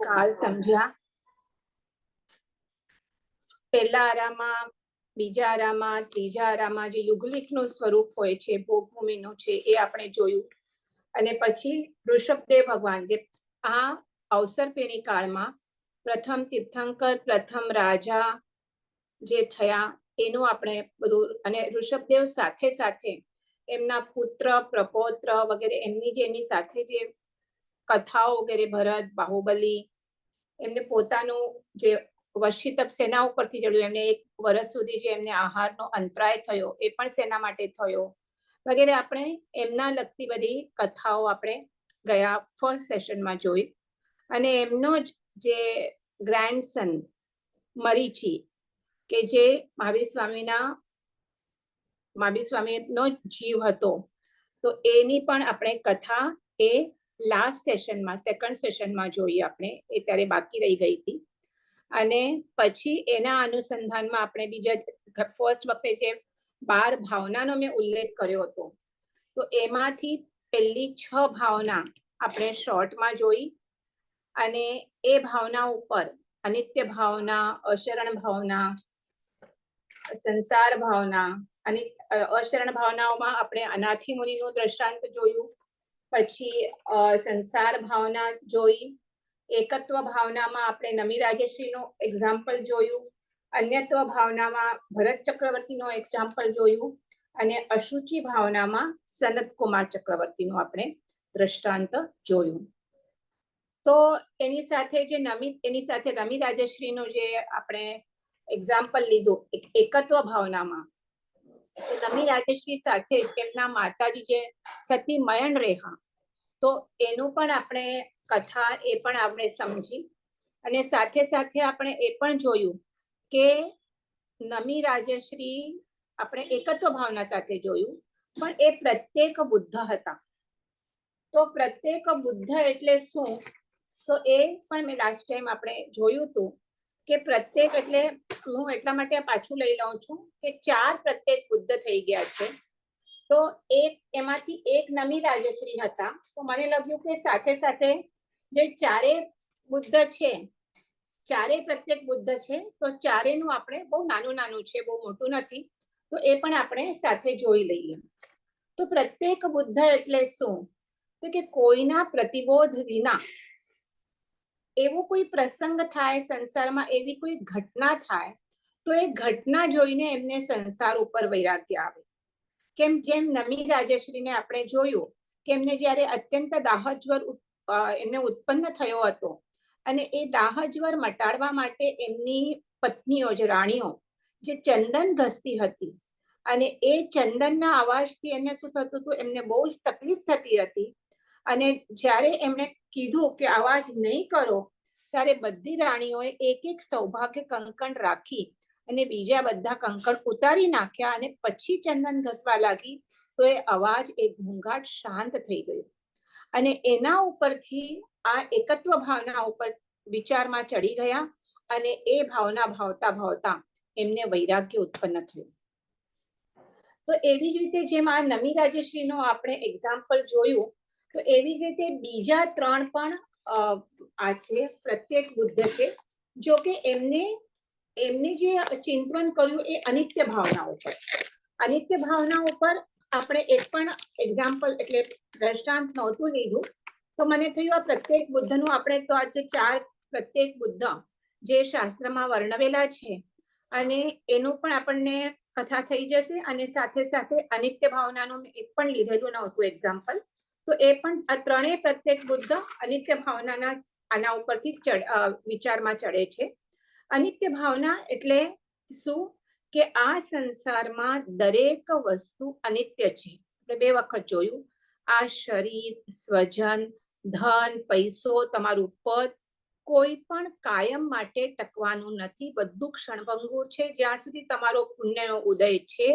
કાળ સમજ્યા. પહેલા આરામાં, બીજા આરામાં, ત્રીજા આરામાં જે યુગલિકનું સ્વરૂપ હોય છે, ભોગભૂમિનું છે, એ આપણે જોયું. અને પછી ઋષભદેવ ભગવાન જે આ અવસરપેણી કાળમાં પ્રથમ તીર્થંકર, પ્રથમ રાજા જે થયા એનું આપણે બધું, અને ઋષભદેવ સાથે સાથે એમના પુત્ર, પ્રપૌત્ર વગેરે એમની જે એની સાથે જે કથાઓ વગેરે, ભરત, બાહુબલી, એમને પોતાનું જે વશિતપ સેના ઉપરથી ચડ્યું, એમને 1 વર્ષ સુધી જે એમને આહારનો અંતરાય થયો એ પણ સેના માટે થયો વગેરે, આપણે એમના લગતી બધી કથાઓ આપણે ગયા ફર્સ્ટ સેશનમાં જોઈ. અને એમનો જ જે ગ્રેન્ડસન મરીચી કે જે મહાવીર સ્વામીનો જીવ હતો, તો એની પણ આપણે કથા એ લાસ્ટ સેશનમાં, સેકન્ડ સેશનમાં જોઈ આપણે, એ ત્યારે બાકી રહી ગઈ હતી. અને પછી એના અનુસંધાનમાં આપણે બીજા ફર્સ્ટ વખતે જે 12 ભાવનાનો મેં ઉલ્લેખ કર્યો હતો, તો એમાંથી પહેલી 6 ભાવના આપણે શોર્ટમાં જોઈ. અને એ ભાવના ઉપર અનિત્ય ભાવના, અશરણ ભાવના, સંસાર ભાવના, અને અશરણ ભાવનાઓમાં આપણે અનાથી મુનિનું દ્રષ્ટાંત જોયું. પછી સંસાર ભાવના જોઈ. એકત્વ ભાવનામાં આપણે નમી રાજેશ્રીનું એક્ઝામ્પલ જોયું. અન્યત્વ ભાવનામાં ભરત ચક્રવર્તીનો એક્ઝામ્પલ જોયું. અને અશુચિ ભાવનામાં સનત કુમાર ચક્રવર્તીનું આપણે દ્રષ્ટાંત જોયું. તો એની સાથે રમી રાજેશ્રીનું જે આપણે એક્ઝામ્પલ લીધું એકત્વ ભાવનામાં, નમી રાજેશ્રી સાથે એમના માતાજી જે સતી મયણ રેહા, તો એનું પણ આપણે કથા એ પણ આપણે સમજી. અને સાથે સાથે આપણે એ પણ જોયું કે નમી રાજેશ્રી આપણે એકત્વ ભાવના સાથે જોયું, પણ એ પ્રત્યેક બુદ્ધ હતા. તો પ્રત્યેક બુદ્ધ એટલે શું? તો એ પણ મેં લાસ્ટ ટાઈમ આપણે જોયું હતું કે પ્રત્યેક એટલે હું એટલા માટે પાછું લઈ લઉં છું કે 4 પ્રત્યેક બુદ્ધ થઈ ગયા છે. તો એમાંથી એક નમી રાજેશ્રી હતા. તો મને લાગ્યું કે સાથે સાથે જે 4 બુદ્ધ છે, 4 પ્રત્યેક બુદ્ધ છે, તો 4નું આપણે બહુ નાનું છે, બહુ મોટું નથી, તો એ પણ આપણે સાથે જોઈ લઈએ. તો પ્રત્યેક બુદ્ધ એટલે શું? તો કે કોઈના પ્રતિબોધ વિના એવો કોઈ પ્રસંગ થાય સંસારમાં, એવી કોઈ ઘટના થાય, તો એ ઘટના જોઈને એમને સંસાર ઉપર વૈરાગ્ય આવે. કેમ જેમ નમી રાજેશ્રીને આપણે જોયું કે એમને જ્યારે અત્યંત દાહજ્વર એમને ઉત્પન્ન થયો હતો, અને એ દાહજ્વર મટાડવા માટે એમની પત્નીઓ જે રાણીઓ જે ચંદન ઘસતી હતી, અને એ ચંદનના અવાજથી એમને શું થતું હતું, એમને બહુ જ તકલીફ થતી હતી. અને જ્યારે એમણે કીધું કે અવાજ નહીં કરો, ત્યારે બધી રાણીઓએ એક સૌભાગ્ય કંકણ રાખી અને બીજા બધા કંકણ ઉતારી નાખ્યા, અને પછી ચંદન ઘસવા લાગી. તો એ અવાજ, એ ઘૂંઘાટ શાંત થઈ ગયો. અને એના ઉપરથી આ એકત્વ ભાવના ઉપર વિચારમાં ચડી ગયા, અને એ ભાવના ભાવતા ભાવતા એમને વૈરાગ્ય ઉત્પન્ન થયું. તો એવી જ રીતે જેમ આ નમી રાજેશ્રીનો આપણે એક્ઝામ્પલ જોયું, તો એવી જ રીતે બીજા 3 પણ આ છે પ્રત્યેક બુદ્ધ છે. જો કે એમને જે ચિંતન કર્યું એ અનિત્ય ભાવના ઉપર. અનિત્ય ભાવના ઉપર આપણે એક પણ એક્ઝામ્પલ એટલે દ્રષ્ટાંત નહોતું લીધું. તો મને થયું આ પ્રત્યેક બુદ્ધનું આપણે તો આ જે 4 પ્રત્યેક બુદ્ધ જે શાસ્ત્રમાં વર્ણવેલા છે, અને એનું પણ આપણને કથા થઈ જશે. અને સાથે સાથે અનિત્ય ભાવનાનું એક પણ લીધેલું નહોતું એક્ઝામ્પલ. તો એ પણ આ 3 પ્રત્યેક બુદ્ધ અનિત્ય ભાવનાના આના ઉપરથી વિચારમાં ચડે છે. અનિત્ય ભાવના એટલે શું? કે આ સંસારમાં દરેક વસ્તુ અનિત્ય છે. આપણે 2 વખત જોયું. આ શરીર, સ્વજન, ધન, પૈસો, તમારું પદ, કોઈ પણ કાયમ માટે ટકવાનું નથી. બધું ક્ષણભંગુર છે. જ્યાં સુધી તમારો પુણ્યનો ઉદય છે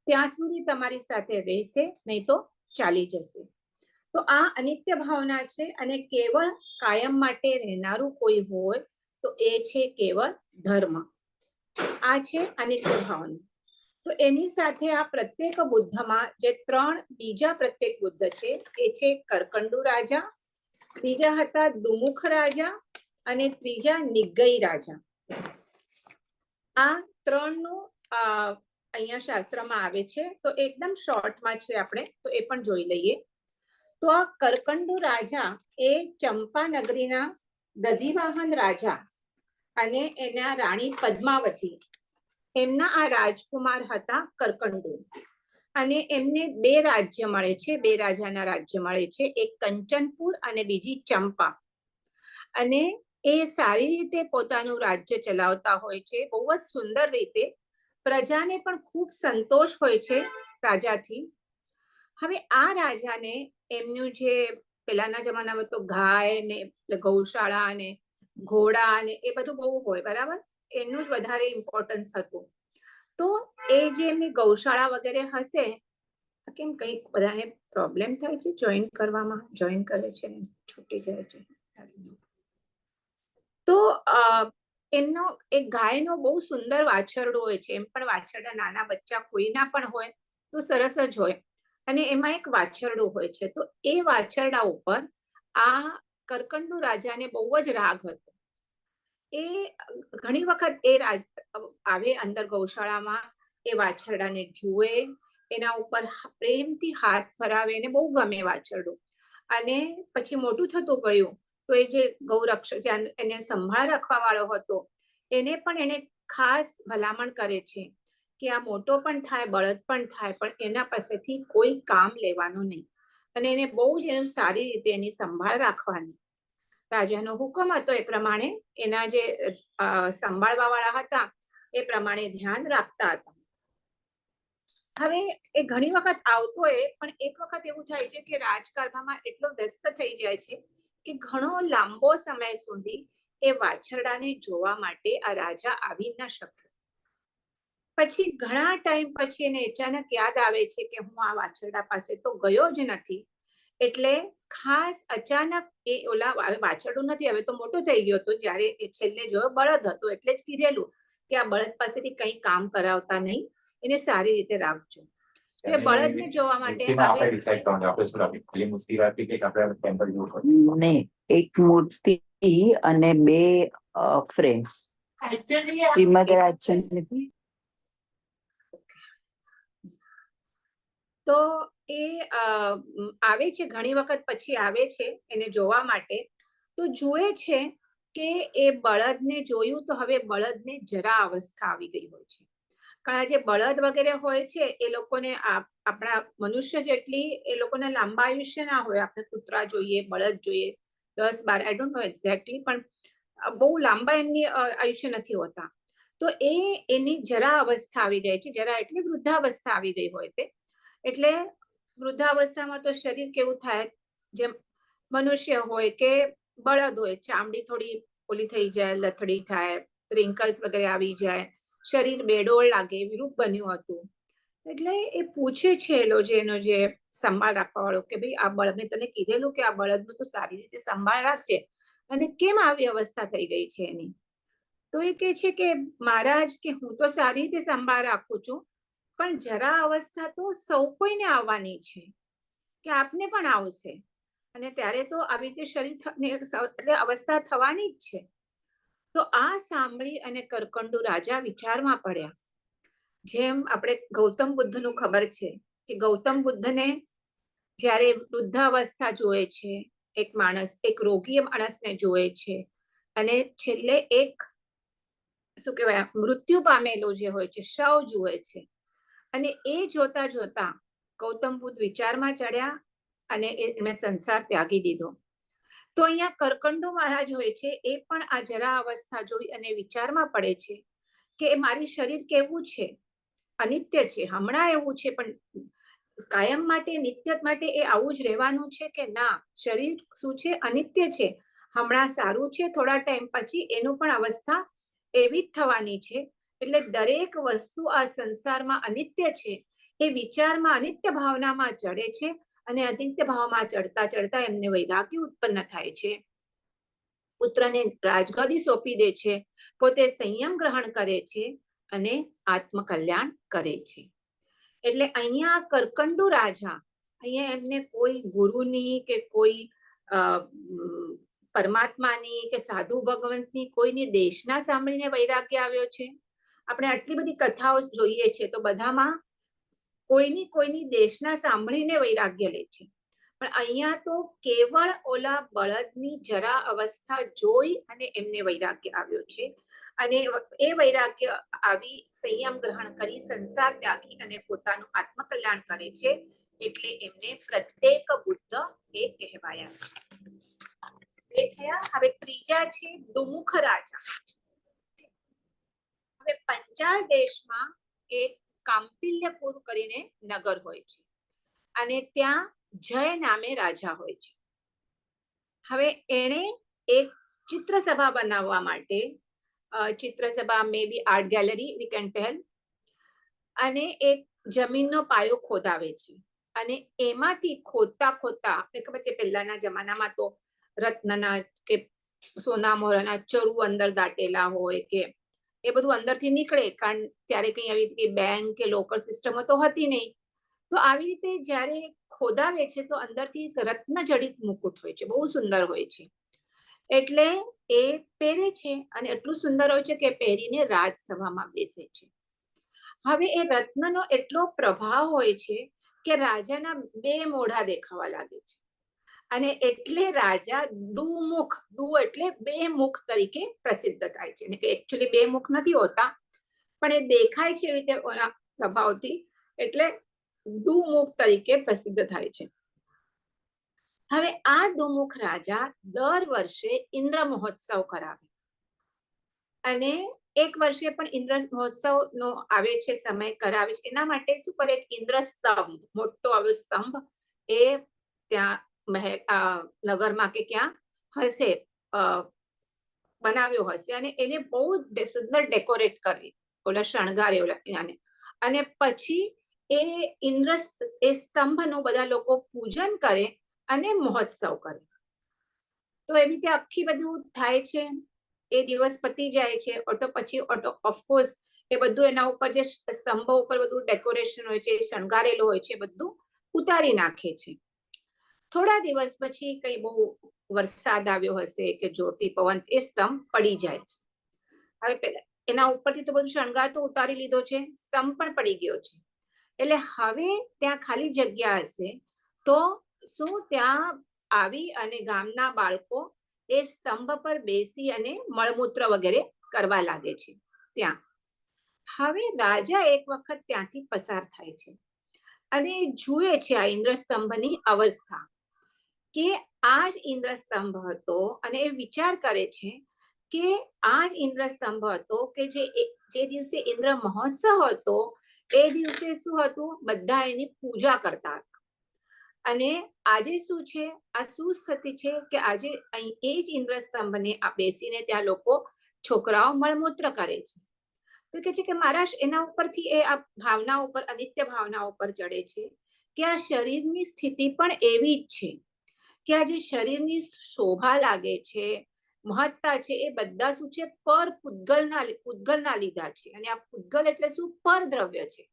ત્યાં સુધી તમારી સાથે રહેશે, નહીં તો ચાલી જશે. તો આ અનિત્ય ભાવના છે. અને કેવળ કાયમ માટે રહેનારું કોઈ હોય તો એ છે કેવળ ધર્મ. આ છે અનિત્ય ભાવના. તો એની સાથે આ પ્રત્યેક બુદ્ધમાં જે 3 બીજા પ્રત્યેક બુદ્ધ છે, એ છે કરકંડુ રાજા, બીજા હતા દુમુખ રાજા અને ત્રીજા નિગઈ રાજા. આ ત્રણનું અહીંયા શાસ્ત્રમાં આવે છે, તો એકદમ શોર્ટમાં છે, આપણે તો એ પણ જોઈ લઈએ. તો આ કરકંડુ રાજા એ ચંપા નગરીના દધિવાહન રાજા અને એના રાણી પદ્માવતી, એમના આ રાજકુમાર હતા કરકંડુ. અને એમને બે રાજ્ય મળે છે, બે રાજાના રાજ્ય મળે છે, એક કંચનપુર અને બીજી ચંપા. અને એ સારી રીતે પોતાનું રાજ્ય ચલાવતા હોય છે, બહુ જ સુંદર રીતે. પ્રજાને પણ ખૂબ સંતોષ હોય છે રાજાથી. હવે આ રાજાને એમનું જે પહેલાના જમાનામાં તો ગાય ને ગૌશાળા ને ઘોડા ને એ બધું બહુ હોય, બરાબર, એનું જ વધારે ઇમ્પોર્ટન્સ હતું. તો એ જે એમની ગૌશાળા વગેરે હશે, કેમ કંઈક બધાને પ્રોબ્લેમ થાય છે જોઈન કરવામાં, જોઈન કરે છે છૂટી જાય છે. તો એમનો એક ગાયનો બહુ સુંદર વાછરડો હોય છે. એમ પણ વાછરડા નાના બચ્ચા કોઈના પણ હોય તો સરસ જ હોય, અને એમાં એક વાછરડું હોય છે. તો એ વાછરડા ઉપર આ કરકંડુ રાજાને બહુ જ રાગ હતો. એ ઘણી વખત એ આવે અંદર ગૌશાળામાં, એ વાછરડાને જુએ, એના ઉપર પ્રેમથી હાથ ફરાવે, એને બહુ ગમે વાછરડું. અને પછી મોટું થતું ગયું તો એ જે ગૌરક્ષક એને સંભાળ રાખવા વાળો હતો, એને પણ એને ખાસ ભલામણ કરે છે કે આ મોટો પણ થાય, બળદ પણ થાય, પણ એના પાસેથી કોઈ કામ લેવાનું નહીં, અને એને બહુ જ એનું સારી રીતે એની સંભાળ રાખવાની. રાજાનો હુકમ હતો એ પ્રમાણે એના જે સંભાળવા વાળા હતા એ પ્રમાણે ધ્યાન રાખતા હતા. હવે એ ઘણી વખત આવતો એ, પણ એક વખત એવું થાય છે કે રાજકારભામાં એટલો વ્યસ્ત થઈ જાય છે કે ઘણો લાંબો સમય સુધી એ વાછરડાને જોવા માટે આ રાજા આવી ન શક્યો. પછી ઘણા ટાઈમ પછી એને અચાનક યાદ આવે છે કે હું આ વાછરડા પાસે તો ગયો જ નથી. એટલે ખાસ અચાનક એ ઓલા વાછરડું નથી, હવે તો મોટો થઈ ગયો હતો, જ્યારે એ છેલ્લે જોયો બળદ હતો, એટલે જ કીધેલું કે આ બળદ પાસેથી કંઈ કામ કરાવતા નહીં, એને સારી રીતે રાખજો. તો એ બળદને જોવા માટે ને એક મૂર્તિ અને બે ફ્રેમ્સ શ્રીમદ રાજચંદ્ર. તો એ આવે છે, ઘણી વખત પછી આવે છે એને જોવા માટે. તો જુએ છે કે એ બળદને જોયું તો હવે બળદને જરા અવસ્થા આવી ગઈ હોય છે. કારણ જે બળદ વગેરે હોય છે એ લોકોને આપણા મનુષ્ય જેટલી એ લોકોને લાંબા આયુષ્ય ના હોય. આપણે કૂતરા જોઈએ, બળદ જોઈએ 10-12, આઈ ડોન્ટ નો એક્ઝેક્ટલી, પણ બહુ લાંબા એમની આયુષ્ય નથી હોતા. તો એની જરા અવસ્થા આવી ગઈ છે, જરા એટલે વૃદ્ધાવસ્થા આવી ગઈ હોય તે. એટલે વૃદ્ધાવસ્થામાં તો શરીર કેવું થાય, જેમ મનુષ્ય હોય કે બળદ હોય, ચામડી થોડી ઓલી થઈ જાય, લથડી થાય, રિંકલ્સ વગેરે આવી જાય, શરીર બેડોળ લાગે, વિરૂપ બન્યું હતું. એટલે એ પૂછે છે એનો જે સંભાળ રાખવા વાળો કે ભાઈ આ બળદ, મેં તને કીધેલું કે આ બળદનું તો સારી રીતે સંભાળ રાખજે, અને કેમ આવી અવસ્થા થઈ ગઈ છે એની? તો એ કહે છે કે મહારાજ, કે હું તો સારી રીતે સંભાળ રાખું છું, પણ જરા અવસ્થા તો સૌ કોઈને આવવાની છે, કે આપને પણ આવશે, અને ત્યારે તો આવી રીતે શરીર અવસ્થા થવાની જ છે. તો આ સાંભળી અને કરકંડુ રાજા વિચારમાં પડ્યા. જેમ આપણે ગૌતમ બુદ્ધનું ખબર છે કે ગૌતમ બુદ્ધને જ્યારે વૃદ્ધાવસ્થા જોવે છે, એક માણસ, એક રોગી માણસને જોવે છે, અને છેલ્લે એક શું કહેવાય મૃત્યુ પામેલો જે હોય છે શવ જુએ છે, અને એ જોતા જોતા ગૌતમ બુદ્ધ વિચારમાં ચડ્યા અને એમને સંસાર ત્યાગી દીધો. તો અહીંયા કરકંડુ મહારાજ હોય છે, એ પણ આ જરા અવસ્થા જોઈ અને વિચારમાં પડે છે કે મારી શરીર કેવું છે, અનિત્ય છે, હમણાં એવું છે, પણ કાયમ માટે, નિત્ય માટે એ આવું જ રહેવાનું છે કે ના? શરીર શું છે? અનિત્ય છે. હમણાં સારું છે, થોડા ટાઈમ પછી એનું પણ અવસ્થા એવી જ થવાની છે. એટલે દરેક વસ્તુ આ સંસારમાં અનિત્ય છે એ વિચારમાં, અનિત્ય ભાવનામાં ચડે છે, અને અનિત્ય ભાવમાં ચડતા ચડતા એમને વૈરાગ્ય ઉત્પન્ન થાય છે. પુત્રને રાજગદી સોંપી દે છે, પોતે સંયમ ગ્રહણ કરે છે અને આત્મકલ્યાણ કરે છે. એટલે અહીંયા કરકંડુ રાજા, અહીંયા એમને કોઈ ગુરુની કે કોઈ પરમાત્માની કે સાધુ ભગવંતની કોઈની દેશના સાંભળીને વૈરાગ્ય આવ્યો છે? આપણે આટલી બધી કથાઓ જોઈએ છે તો બધામાં કોઈની દેશના સાંભળીને વૈરાગ્ય લે છે, પણ અહીંયા તો કેવળ ઓલા બળદની જરા અવસ્થા જોઈ અને એમને વૈરાગ્ય આવ્યો છે, અને એ વૈરાગ્ય આવી સંયમ ગ્રહણ કરી સંસાર ત્યાગી અને પોતાનું આત્મકલ્યાણ કરે છે, એટલે એમને પ્રત્યેક બુદ્ધ એ કહેવાયા. એ થયા. હવે ત્રીજા છે દુમુખ રાજા. હવે પંચાળ દેશમાં એક કામ્પિલ્યપુર કરીને નગર હોય છે, અને ત્યાં જય નામે રાજા હોય છે. હવે એણે એક ચિત્રસભા બનાવવા માટે, ચિત્રસભા maybe art gallery we can tell, અને એક જમીનનો પાયો ખોદાવે છે, અને એમાંથી ખોદતા ખોદતા, આપણે ખબર છે પહેલાના જમાનામાં તો રત્નના કે સોના મોરાના ચરુ અંદર દાટેલા હોય કે એ બધું અંદરથી નીકળે, કારણ ત્યારે કઈ આવી બેંક કે લોકર સિસ્ટમો તો હતી નહીં. તો આવી રીતે જ્યારે ખોદાવે છે તો અંદરથી એક રત્ન જડિત મુકુટ હોય છે, બહુ સુંદર હોય છે. એટલે એ પહેરે છે, અને એટલું સુંદર હોય છે કે પહેરીને રાજસભામાં બેસે છે. હવે એ રત્નનો એટલો પ્રભાવ હોય છે કે રાજાના બે મોઢા દેખાવા લાગે છે, અને એટલે રાજા દુમુખ, દુ એટલે બે મુખ તરીકે પ્રસિદ્ધ થાય છે. કે એકચ્યુઅલી બે મુખ નથી હોતા, પણ એ દેખાય છે એવી રીતે ઓના પ્રભાવથી, એટલે દુમુખ તરીકે પ્રસિદ્ધ થાય છે. હવે આ દુમુખ રાજા દર વર્ષે ઇન્દ્ર મહોત્સવ કરાવે, અને એક વર્ષે પણ ઇન્દ્ર મહોત્સવ નો આવે છે સમય, કરાવે છે. એના માટે શું કરે, ઇન્દ્ર સ્તંભ, મોટો આવ્યો સ્તંભ એ ત્યાં નગરમાં કે ક્યાં હશે બનાવ્યો હશે, અને એને બહુ સુંદર ડેકોરેટ કરી, ઓલા શણગારે ઓલા, અને પછી એ ઇન્દ્ર એ સ્તંભનું બધા લોકો પૂજન કરે અને મહોત્સવ કરે. તો એવી રીતે આખી બધું થાય છે. એ દિવસ પતી જાય છે, પછી ઓફકોર્સ એ બધું એના ઉપર જે સ્તંભો ઉપર બધું ડેકોરેશન હોય છે, શણગારેલું હોય છે, બધું ઉતારી નાખે છે. થોડા દિવસ પછી કઈ બહુ વરસાદ આવ્યો હશે કે જોરથી પવન, એ સ્તંભ પડી જાય છે. હવે પેલા એના ઉપરથી તો બધું શણગાર તો ઉતારી લીધો છે, સ્તંભ પણ પડી ગયો છે. એટલે હવે ત્યાં ખાલી જગ્યા હશે તો શું ત્યાં આવી અને ગામના બાળકો એ સ્તંભ પર બેસી અને મળમૂત્ર વગેરે કરવા લાગે છે ત્યાં. હવે રાજા એક વખત ત્યાંથી પસાર થાય છે, અને જુએ છે આ ઇન્દ્રસ્તંભની અવસ્થા, કે આ જ ઇન્દ્રસ્તંભ હતો, અને એ વિચાર કરે છે કે આ જ ઇન્દ્રસ્તંભ હતો કે જે દિવસે ઇન્દ્ર મહોત્સવ હતો એ દિવસે શું હતું, બધા એની પૂજા કરતા હતા. અને આજે શું છે, આ શું સ્થિતિ છે કે આજે અહીં એ જ ઇન્દ્રસ્તંભને બેસીને ત્યાં લોકો, છોકરાઓ મળમૂત્ર કરે છે. તો કે છે કે મારા એના ઉપરથી એ આ ભાવના ઉપર, અનિત્ય ભાવના ઉપર ચડે છે કે આ શરીરની સ્થિતિ પણ એવી જ છે, કે આ જે શરીરની શોભા લાગે છે, મહત્તા છે, એ બધા શું છે, પૂતગલના લીધા છે. અને આ પૂતગલ એટલે શું, પર દ્રવ્ય છે.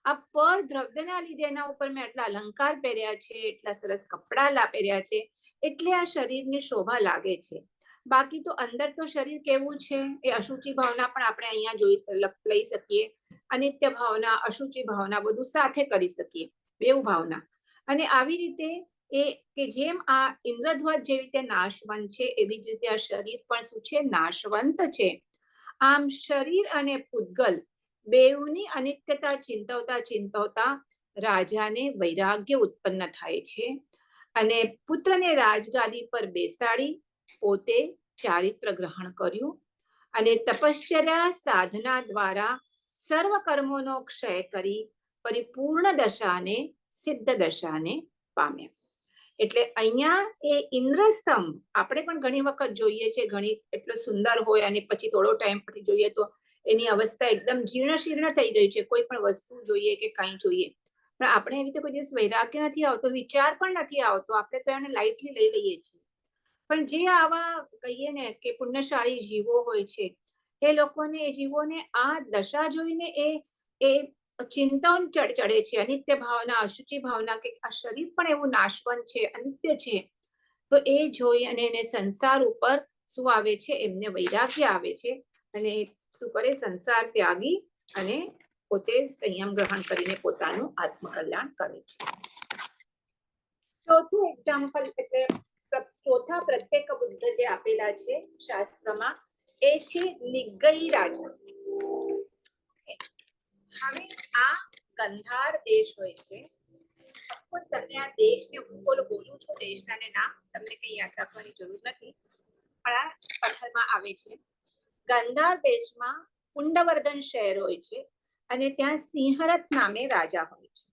આ પર દ્રવ્યના લીધે એના ઉપર મેં આટલા અલંકાર પહેર્યા છે, એટલા સરસ કપડા પહેર્યા છે, એટલે આ શરીરની શોભા લાગે છે. બાકી તો અંદર તો શરીર કેવું છે, એ અશુચિ ભાવના પણ આપણે અહીંયા લઈ શકીએ, અનિત્ય ભાવના, અશુચિ ભાવના બધું સાથે કરી શકીએ, બેઉ ભાવના. અને આવી રીતે એ કે જેમ આ ઇન્દ્રધ્વજ જેવી રીતે નાશવંત છે, એવી જ રીતે આ શરીર પણ શું છે, નાશવંત છે. આમ શરીર અને પૂતગલ બેઉની અનિત્યતા ચિંતવતા રાજાને વૈરાગ્ય ઉત્પન્ન થાય છે, અને પુત્રને રાજગાદી પર બેસાડી પોતે ચારિત્ર ગ્રહણ કર્યું, અને તપશ્ચર્યા સાધના દ્વારા સર્વ કર્મોનો ક્ષય કરી પરિપૂર્ણ દશાને, સિદ્ધ દશાને પામ્યા. એટલે અહીંયા એ ઇન્દ્રસ્તંભ આપણે પણ ઘણી વખત જોઈએ છે, ઘણી એટલો સુંદર હોય, અને પછી થોડો ટાઈમ પછી જોઈએ તો એની અવસ્થા એકદમ જીર્ણ શીર્ણ થઈ ગઈ છે, કોઈ પણ વસ્તુ જોઈએ કે કંઈ જોઈએ. પણ આપણે એવી રીતે કોઈ દિવસ વૈરાગ્ય નથી આવતો, વિચાર પણ નથી આવતો, આપણે તો એને લાઇટલી લઈ લઈએ છીએ. પણ જે આવા કહીએ ને કે પુણ્યશાળી જીવો હોય છે, એ લોકોને, એ જીવોને આ દશા જોઈને એ ચિંતન ચડે છે, અનિત્ય ભાવના, અશુચિ ભાવના, કે આ શરીર પણ એવું નાશવંત છે, અનિત્ય છે, તો એ જોઈ અને એને સંસાર ઉપર શું આવે છે, એમને વૈરાગ્ય આવે છે અને શું કરે, સંસાર ત્યાગી અને પોતે સંયમ ગ્રહણ કરીને પોતાનું આત્મકલ્યાણ કરે છે. ચોથું એક્ઝામ્પલ એટલે ચોથા પ્રત્યેક બુદ્ધ જે આપેલા છે શાસ્ત્રમાં એ છે નિગ્ગઈ રાજા. હવે આ ગંધાર દેશ હોય છે. તમને આ દેશને હું બોલું છું, દેશના નામ તમને કઈ યાદ રાખવાની જરૂર નથી, પણ આ પથ્થરમાં આવે છે. ગંધાર દેશમાં કુંડવર્ધન શહેર હોય છે અને ત્યાં સિંહરથ નામે રાજા હોય છે.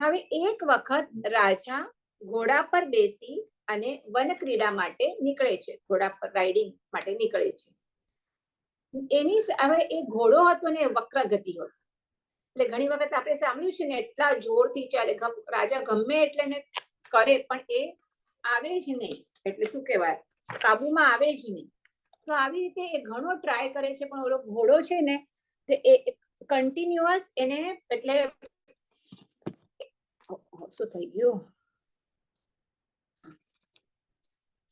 હવે એક વખત રાજા ઘોડા પર બેસી અને વન ક્રીડા માટે નીકળે છે, ઘોડા પર રાઇડિંગ માટે નીકળે છે. એની હવે એ ઘોડો હતો ને વક્ર ગતિ હતો, એટલે ઘણી વખત આપણે સાંભળ્યું છે ને એટલા જોરથી ચાલે, રાજા ગમે એટલે ને કરે પણ એ આવે જ નહીં, એટલે શું કહેવાય, કાબુમાં આવે જ નહીં. તો આવી રીતે એ ઘણો ટ્રાય કરે છે પણ ઓલો ઘોડો છે ને તે એ કન્ટિન્યુઅસ એને, એટલે શું થઈ ગયું,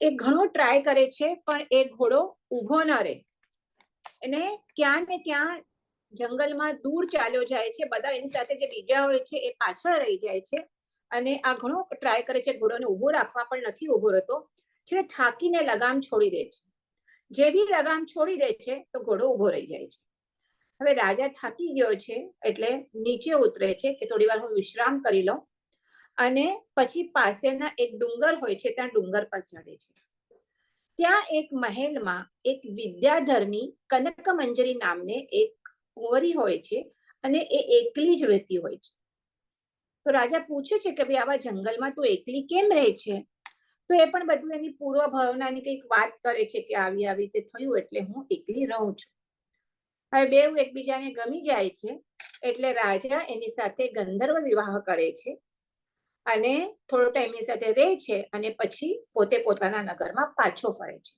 એ ઘણો ટ્રાય કરે છે પણ એ ઘોડો ઊભો ન રહે, એને ક્યાં ને ક્યાં જંગલમાં દૂર ચાલ્યો જાય છે, બધા એની સાથે જે બીજા હોય છે એ પાછળ રહી જાય છે અને આ ઘણો ટ્રાય કરે છે ઘોડોને ઊભો રાખવા, પણ નથી ઊભો રહેતો. છે થાકીને લગામ છોડી દે છે. જે બી લગામ છોડી દે છે તો ઘોડો ઊભો રહી જાય છે. હવે રાજા થાકી ગયો છે એટલે નીચે ઉતરે છે કે થોડી વાર હું વિશ્રામ કરી લઉં, અને પછી પાસેના એક ડુંગર હોય છે ત્યાં ડુંગર પર ચડે છે. ત્યાં એક મહેલમાં એક વિદ્યાધરની કનક મંજરી નામને એક કુંવરી હોય છે અને એ એકલી જ રહેતી હોય છે. તો રાજા પૂછે છે કે ભાઈ આવા જંગલમાં તું એકલી કેમ રહે છે? તો એ પણ બધું એની પૂર્વ ભાવનાની કંઈક વાત કરે છે કે આવી આવી રીતે થયું એટલે હું એકલી રહું છું. હવે બેઉ એકબીજાને ગમી જાય છે એટલે રાજા એની સાથે ગંધર્વ વિવાહ કરે છે અને થોડો ટાઈમ એની સાથે રહે છે અને પછી પોતે પોતાના નગરમાં પાછો ફરે છે.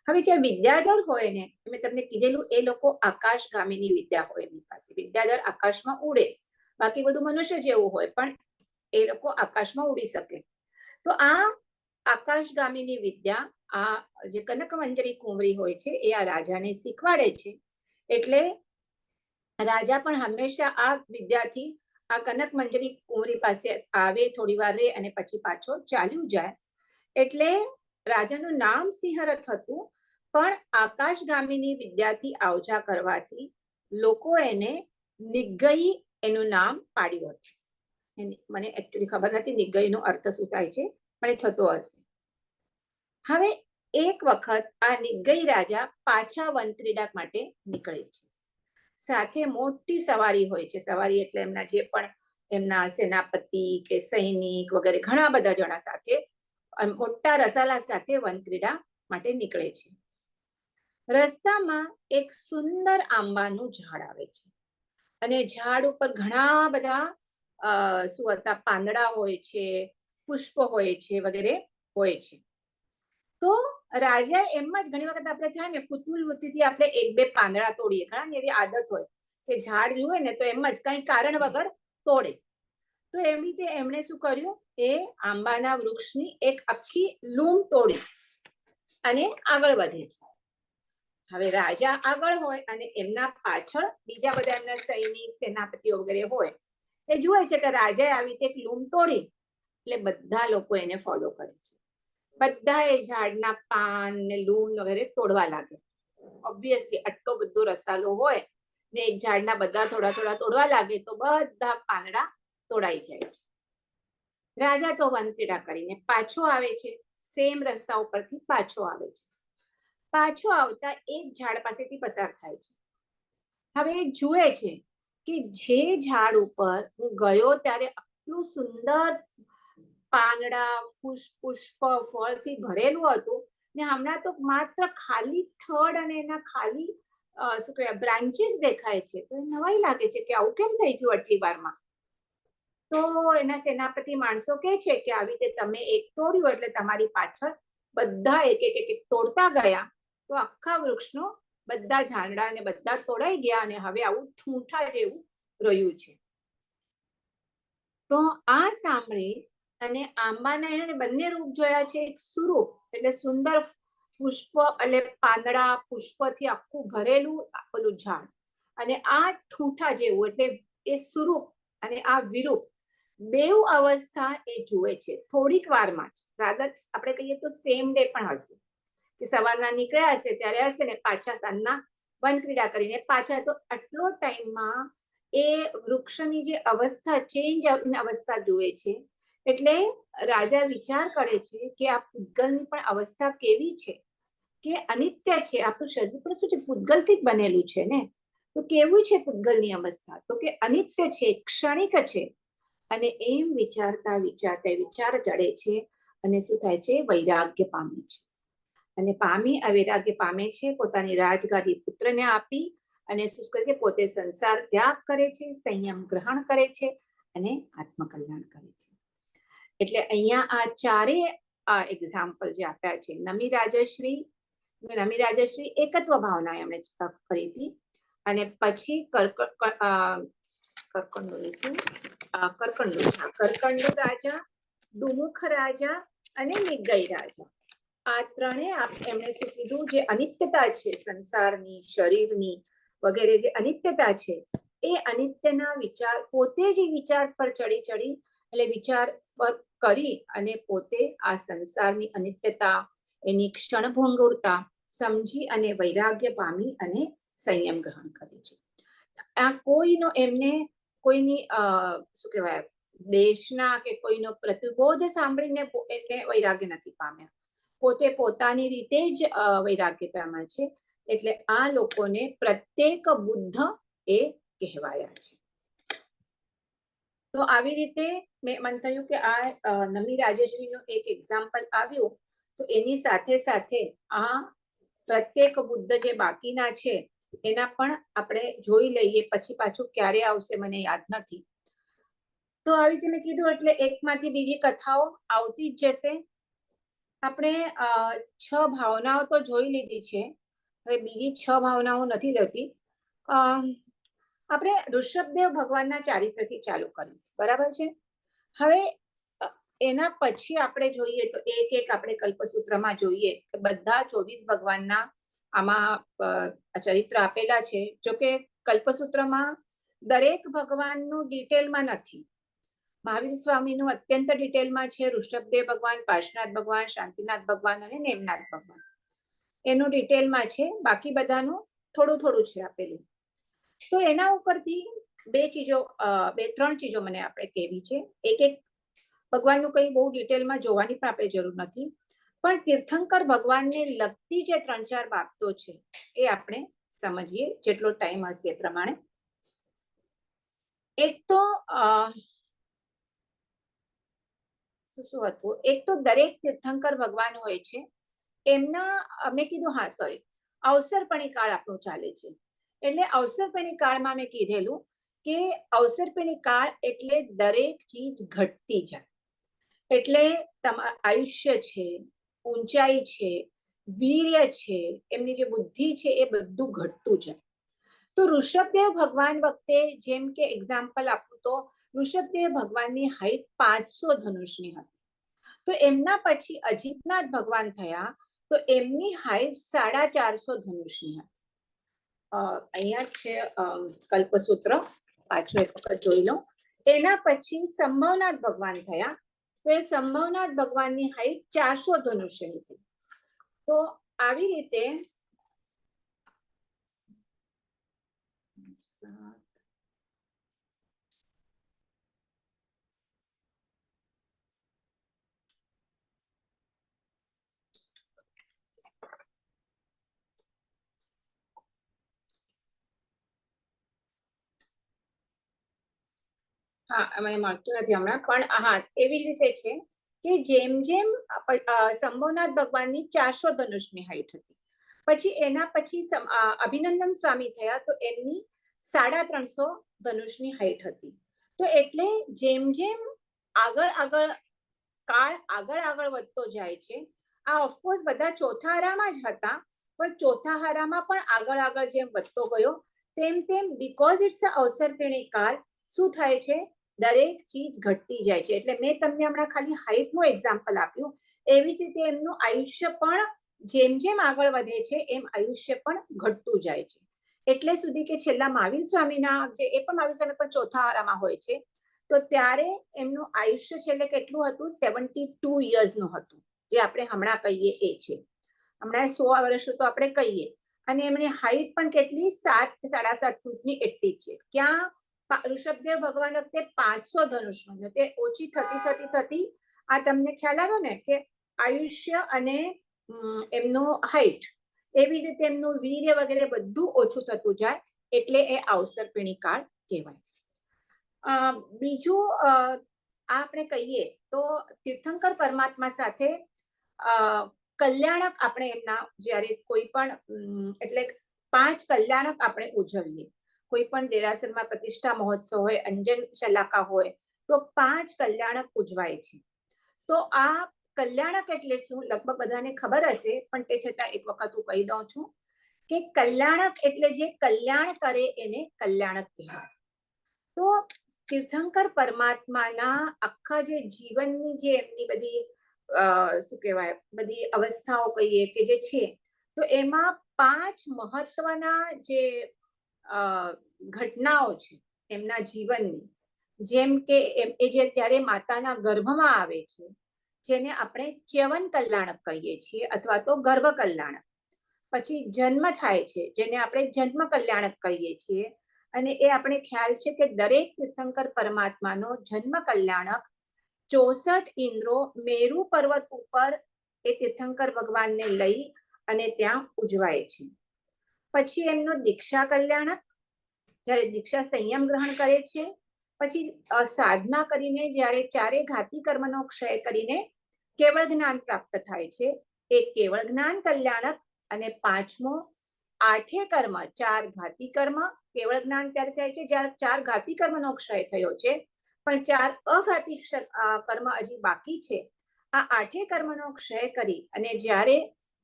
હવે જે વિદ્યાધર હોય ને, મેં તમને કીધેલું એ લોકો આકાશગામીની વિદ્યા હોય એની પાસે. વિદ્યાધર આકાશમાં ઉડે, બાકી બધું મનુષ્ય જેવું હોય પણ એ લોકો આકાશમાં ઉડી શકે. તો આ આકાશગામીની વિદ્યા આ જે કનક મંજરી કુંવરી હોય છે એ આ રાજાને શીખવાડે છે. એટલે રાજા પણ હંમેશા આ વિદ્યાથી આ કનક મંજરી કુંવરી પાસે આવે, થોડી વાર રહે અને પછી પાછો ચાલ્યું જાય. એટલે રાજાનું નામ સિંહરથ હતું પણ આકાશગામીની વિદ્યાથી આવજા કરવાથી લોકો એને નિગ્ગઈ એનું નામ પાડ્યું હતું. મને એકચ્યુઅલી ખબર નથી નિગ્ગઈનો અર્થ શું થાય છે, પણ એ થતો હશે. હવે એક વખત આ નિગ્ગઈ રાજા પાછા વનક્રીડા માટે નીકળે છે. સાથે મોટી સવારી હોય છે. સવારી એટલે એમના જે પણ એમના સેનાપતિ કે સૈનિક વગેરે ઘણા બધા જણા સાથે મોટા રસાલા સાથે વનક્રીડા માટે નીકળે છે. રસ્તામાં એક સુંદર આંબાનું ઝાડ આવે છે અને ઝાડ ઉપર ઘણા બધા શું હતા, પાંદડા હોય છે, પુષ્પ હોય છે વગેરે હોય છે. તો રાજા એમ જ, ઘણી વખત આપણે થાય ને કુતૂહલ વૃત્તિથી આપણે એક બે પાંદડા તોડીએ, ઘણા એવી આદત હોય કે ઝાડ જુએ ને તો એમ જ કઈ કારણ વગર તોડે. તો એવી રીતે એમણે શું કર્યું, એ આંબાના વૃક્ષની એક આખી લૂમ તોડી અને આગળ વધે છે. હવે રાજા આગળ હોય અને એમના પાછળ બીજા બધા એમના સૈનિક સેનાપતિઓ વગેરે હોય. એ જુએ છે કે રાજાએ આવી રીતે એક લૂમ તોડી, એટલે બધા લોકો એને ફોલો કરે છે. બધા એ ઝાડના પાન ને લૂમ વગેરે તોડવા લાગે. ઓબ્વિયસલી આટલો બધો રસાલો હોય ને એક ઝાડના બધા થોડા થોડા તોડવા લાગે તો બધા પાંદડા તોડાઈ જાય છે. રાજા તો વનક્રીડા કરીને પાછો આવે છે, સેમ રસ્તા ઉપરથી પાછો આવે છે. પાછો આવતા એક ઝાડ પાસેથી પસાર થાય છે. હવે એ જુએ છે કે જે ઝાડ ઉપર હું ગયો ત્યારે આટલું સુંદર પાંદડા, પુષ્પ, ફળથી ભરેલું હતું ને હમણાં તો માત્ર ખાલી થડ અને એના ખાલી શું કહેવાય બ્રાન્ચીસ દેખાય છે. તો નવાઈ લાગે છે કે આવું કેમ થઈ ગયું આટલી વારમાં. તો એના સેનાપતિ માણસો કહે છે કે આવી રીતે તમે એક તોડ્યું એટલે તમારી પાછળ બધા એક એક તોડતા ગયા તો આખા વૃક્ષનો બધા ઝાંડા ને બધા તોડાઈ ગયા અને હવે આવું ઠૂંઠા જેવું રહ્યું છે. તો આ સાંભળી અને આંબાના એને બંને રૂપ જોયા છે. એક સુરૂપ એટલે સુંદર પુષ્પ એટલે પાંદડા પુષ્પથી આખું ભરેલું ઓલું ઝાડ, અને આ ઠૂઠા જેવું એટલે એ સુરૂપ અને આ વિરૂપ બેઉ અવસ્થા એ જુએ છે થોડીક વારમાં જ. રાધર આપણે કહીએ તો સેમ ડે પણ હશે, કે સવારના નીકળ્યા હશે ત્યારે હશે ને પાછા સાંજના વન ક્રીડા કરીને પાછા. તો આટલો ટાઈમમાં એ વૃક્ષની જે અવસ્થા ચેન્જ અવસ્થા જુએ છે. એટલે રાજા વિચાર કરે છે કે આ પૂતગલની પણ અવસ્થા કેવી છે, કે અનિત્ય છે. આપણું શરીર પણ શું છે, પૂતગલથી જ બનેલું છે ને. તો કેવું છે પૂતગલની અવસ્થા, તો કે અનિત્ય છે, ક્ષણિક છે. અને એમ વિચારતા વિચારતા વિચાર ચડે છે અને શું થાય છે, વૈરાગ્ય પામે છે. અને પામી વૈરાગ્ય પામે છે, પોતાની રાજગાદી પુત્રને આપી અને શું કરે છે, પોતે સંસાર ત્યાગ કરે છે, સંયમ ગ્રહણ કરે છે અને આત્મકલ્યાણ કરે છે. એટલે અહીંયા આ ચારે એક્ઝામ્પલ જે આપ્યા છે, નમી રાજશ્રી એકત્વ ભાવના એમણે કરી હતી. અને પછી કરકંડુ રાજા, ડુમુખ રાજા અને નિગય રાજા, આ ત્રણે એમણે શું કીધું, જે અનિત્યતા છે સંસારની, શરીરની વગેરે જે અનિત્યતા છે, એ અનિત્યના વિચાર પોતે જ વિચાર પર ચડી એટલે વિચાર પર કરી અને પોતે આ સંસારની અનિત્યતા, એની ક્ષણભંગુરતા સમજી અને વૈરાગ્ય પામી અને સંયમ ગ્રહણ કરે છે. આ કોઈનો એમને કોઈની શું કહેવાય દેશના કે કોઈનો પ્રતિબોધ સાંભળીને એને વૈરાગ્ય નથી પામ્યા, પોતે પોતાની રીતે જ વૈરાગ્ય પામ્યા છે. એટલે આ લોકોને પ્રત્યેક બુદ્ધ એ કહેવાયા છે. તો આવી રીતે મને થયું કે આ નમી રાજશ્રીનું એક એક્ઝામ્પલ આવ્યું. તો એની સાથે સાથે આ પ્રત્યેક બુદ્ધ જે બાકીના છે એના પણ આપણે જોઈ લઈએ. પછી પાછું ક્યારે આવશે મને યાદ નથી. તો આવી રીતે મેં કીધું એટલે એકમાંથી બીજી કથાઓ આવતી જ જશે. આપણે 6 ભાવનાઓ તો જોઈ લીધી છે, હવે બીજી 6 ભાવનાઓ નથી લેતી. આપણે ઋષભદેવ ભગવાનના ચારિત્રથી ચાલુ કર્યું, બરાબર છે. હવે એના પછી આપણે જોઈએ તો એક એક આપણે કલ્પસૂત્રમાં જોઈએ કે બધા 24 ભગવાનના આમાં ચરિત્ર આપેલા છે. જોકે કલ્પસૂત્રમાં દરેક ભગવાનનું ડિટેલમાં નથી. મહાવીર સ્વામીનું અત્યંત ડિટેલમાં છે, ઋષભદેવ ભગવાન, પાર્શ્વનાથ ભગવાન, શાંતિનાથ ભગવાન અને નેમનાથ ભગવાન એનું ડિટેલમાં છે. બાકી બધાનું થોડું થોડું છે આપેલું. તો એના ઉપરથી 2-3 ચીજો મને આપણે કહેવી છે. એક ભગવાનનું કંઈ બહુ ડિટેલમાં જોવાની પણ આપણે જરૂર નથી, પણ તીર્થંકર ભગવાનને લગતી જે 3-4 બાબતો છે એ આપણે સમજીએ જેટલો ટાઈમ હશે એ પ્રમાણે. એક તો શું હતું, એક તો દરેક તીર્થંકર ભગવાન હોય છે એમના મેં કીધું અવસરપણી કાળ આપણો ચાલે છે. એટલે અવસરપણી કાળમાં મેં કીધેલું કે અવસરપણી કાળ એટલે દરેક ચીજ ઘટતી જાય. એટલે આયુષ્ય છે, ઊંચાઈ છે, વીર્ય છે, એમની જે બુદ્ધિ છે એ બધું ઘટતું જાય. તો ઋષભદેવ ભગવાન વખતે જેમ કે એક્ઝામ્પલ આપું તો ઋષભદેવ ભગવાનની હાઈટ 500 ધનુષની હતી. તો એમના પછી અજીતનાથ ભગવાન થયા તો એમની હાઈટ 450 ધનુષની હતી. અહીંયા છે કલ્પસૂત્ર, પાછો એક વખત જોઈ લો. એના પછી સંભવનાથ ભગવાન થયા તો એ સંભવનાથ ભગવાનની હાઈટ 400 ધનુષ્યની હતી. તો આવી રીતે હા મને મળતું નથી હમણાં, પણ હા એવી રીતે છે કે જેમ જેમ સંભવનાથ ભગવાનની 400 ધનુષની હાઈટ હતી, પછી એના પછી અભિનંદન સ્વામી થયા તો એમની 350 ધનુષની હાઈટ હતી. તો એટલે જેમ જેમ આગળ વધતો જાય છે. આ ઓફકોર્સ બધા ચોથા હારામાં જ હતા, પણ ચોથા હારામાં પણ આગળ જેમ વધતો ગયો તેમ તેમ બીકોઝ ઇટ્સ અ અવસરપીણી કાળ શું થાય છે દરેક ચીજ ઘટતી જાય છે. એટલે મેં તમને હમણાં ખાલી હાઈટનું એક્ઝામ્પલ આપ્યું. એવી જ રીતે એમનું આયુષ્ય પણ જેમ જેમ આગળ વધે છે એમ આયુષ્ય પણ ઘટતું જાય છે. એટલે સુધી કે છેલ્લા મહાવીર સ્વામીના જે એ પણ મહાવીર સ્વામી પણ ચોથા આરામાં હોય છે, તો ત્યારે એમનું આયુષ્ય છેલ્લે કેટલું હતું? 72 યર્સનું હતું, જે આપણે હમણાં કહીએ એ છે. હમણાં 100 વર્ષ તો આપણે કહીએ. અને એમની હાઈટ પણ કેટલી? 7 સાડા 7 ફૂટની એટલી જ છે. ક્યાં? ઋષભદેવ ભગવાન વખતે 500 ધનુષ, તે ઓછી થતી થતી આ તમને ખ્યાલ આવ્યો ને કે આયુષ્ય અને એમનું હાઈટ, એવી રીતે એમનું વીર્ય વગેરે બધું ઓછું થતું જાય, એટલે એ અવસર્પિણી કાળ કહેવાય. બીજું આપણે કહીએ તો તીર્થંકર પરમાત્મા સાથે કલ્યાણક આપણે એમના જ્યારે કોઈ પણ એટલે 5 કલ્યાણક આપણે ઉજવીએ. કોઈ પણ દેરાસરમાં પ્રતિષ્ઠા મહોત્સવ હોય, અંજન શલાકા હોય, તો 5 કલ્યાણક ઉજવાય છે. તો આ કલ્યાણક એટલે શું? લગભગ બધાને ખબર હશે, પણ તે છતાં એક વખત હું કહી દઉં છું કે કલ્યાણક એટલે જે કલ્યાણ કરે એને કલ્યાણક કહેવાય. તો તીર્થંકર પરમાત્માના આખા જે જીવનની જે એમની બધી શું કહેવાય, બધી અવસ્થાઓ કહીએ કે જે છે, તો એમાં 5 મહત્વના જે ઘટનાઓ છે એમના જીવનની, જેમ કે એ જે જ્યારે માતાના ગર્ભમાં આવે છે, જેને આપણે ચ્યવન કલ્યાણક કહીએ છીએ અથવા તો ગર્ભ કલ્યાણક. પછી જન્મ થાય છે, જેને આપણે જન્મ કલ્યાણક કહીએ છીએ. અને એ આપણે ખ્યાલ છે કે દરેક તીર્થંકર પરમાત્માનો જન્મ કલ્યાણક 64 ઇન્દ્રો મેરુ પર્વત ઉપર એ તીર્થંકર ભગવાનને લઈ અને ત્યાં ઉજવાય છે. પછી એમનો દીક્ષા કલ્યાણક, જ્યારે દીક્ષા સંયમ ગ્રહણ કરે છે. પછી સાધના કરીને જ્યારે 4 ઘાતી કર્મનો ક્ષય કરીને કેવળ જ્ઞાન પ્રાપ્ત થાય છે, એ કેવળ જ્ઞાન કલ્યાણક. અને 5મો 8 કર્મ, 4 ઘાતી કર્મ. કેવળ જ્ઞાન ત્યારે થાય છે જ્યારે 4 ઘાતી કર્મનો ક્ષય થયો છે, પણ 4 અઘાતી કર્મ હજી બાકી છે. આ 8 કર્મનો ક્ષય કરી અને જ્યારે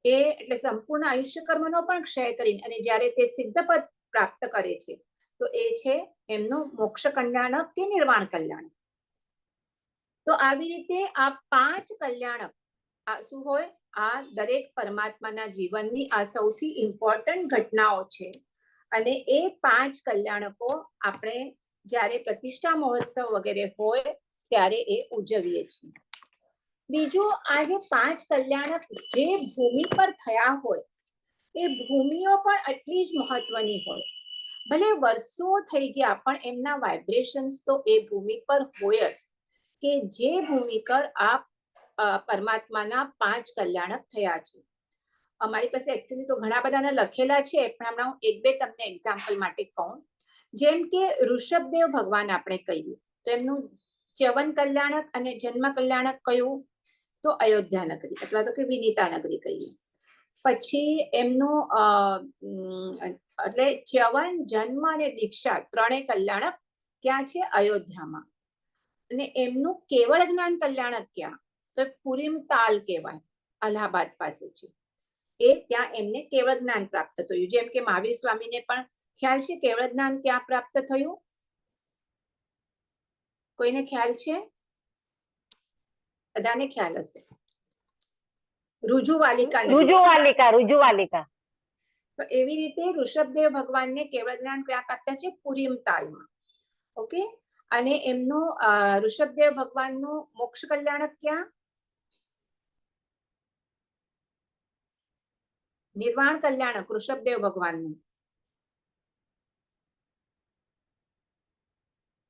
એ એટલે સંપૂર્ણ આયુષ્ય કર્મનો પણ ક્ષય કરીને અને જ્યારે તે સિદ્ધપદ પ્રાપ્ત કરે છે, તો એ છે એમનું મોક્ષ કલ્યાણક કે નિર્વાણ કલ્યાણક. તો આવી રીતે આ 5 કલ્યાણક શું હોય? આ દરેક પરમાત્માના જીવનની આ સૌથી ઇમ્પોર્ટન્ટ ઘટનાઓ છે. અને એ 5 કલ્યાણકો આપણે જ્યારે પ્રતિષ્ઠા મહોત્સવ વગેરે હોય ત્યારે એ ઉજવીએ છીએ. બીજું, આ જે 5 કલ્યાણક જે ભૂમિ પર થયા હોય, એ ભૂમિઓ પણ એટલી જ મહત્વની હોય. ભલે વર્ષો થઈ ગયા, પણ એમના વાઇબ્રેશન્સ તો એ ભૂમિ પર હોય જ, કે જે ભૂમિ પર આ પરમાત્માના 5 કલ્યાણક થયા છે. અમારી પાસે એકચ્યુઅલી તો ઘણા બધાના લખેલા છે, પણ હમણાં હું 1-2 તમને એક્ઝામ્પલ માટે કહું. જેમ કે ઋષભદેવ ભગવાન આપણે કહીએ તો એમનું ચ્યવન કલ્યાણક અને જન્મ કલ્યાણક કયું? તો અયોધ્યા નગરી અથવા તો કે વિનીતા નગરી કહીએ. પછી એમનું એટલે ચ્યવન, જન્મ અને દીક્ષા 3 કલ્યાણક ક્યાં છે? અયોધ્યામાં. અને એમનું કેવળ જ્ઞાન કલ્યાણક ક્યાં? તો પુરીમ તાલ કહેવાય, અલ્હાબાદ પાસે છે. એ ત્યાં એમને કેવળ જ્ઞાન પ્રાપ્ત થયું. જેમ કે મહાવીર સ્વામીને પણ ખ્યાલ છે કેવળ જ્ઞાન ક્યાં પ્રાપ્ત થયું? કોઈને ખ્યાલ છે? બધાને ખ્યાલ હશે. રુજુવાલિકા. તો એવી રીતે ઋષભદેવ ભગવાનને કેવળ જ્ઞાન ક્યાં પ્રાપ્ત છે? પુરીમ તાલમાં. ઓકે. અને એમનું ઋષભદેવ ભગવાનનું મોક્ષ કલ્યાણક ક્યાં? નિર્વાણ કલ્યાણક ઋષભદેવ ભગવાનનું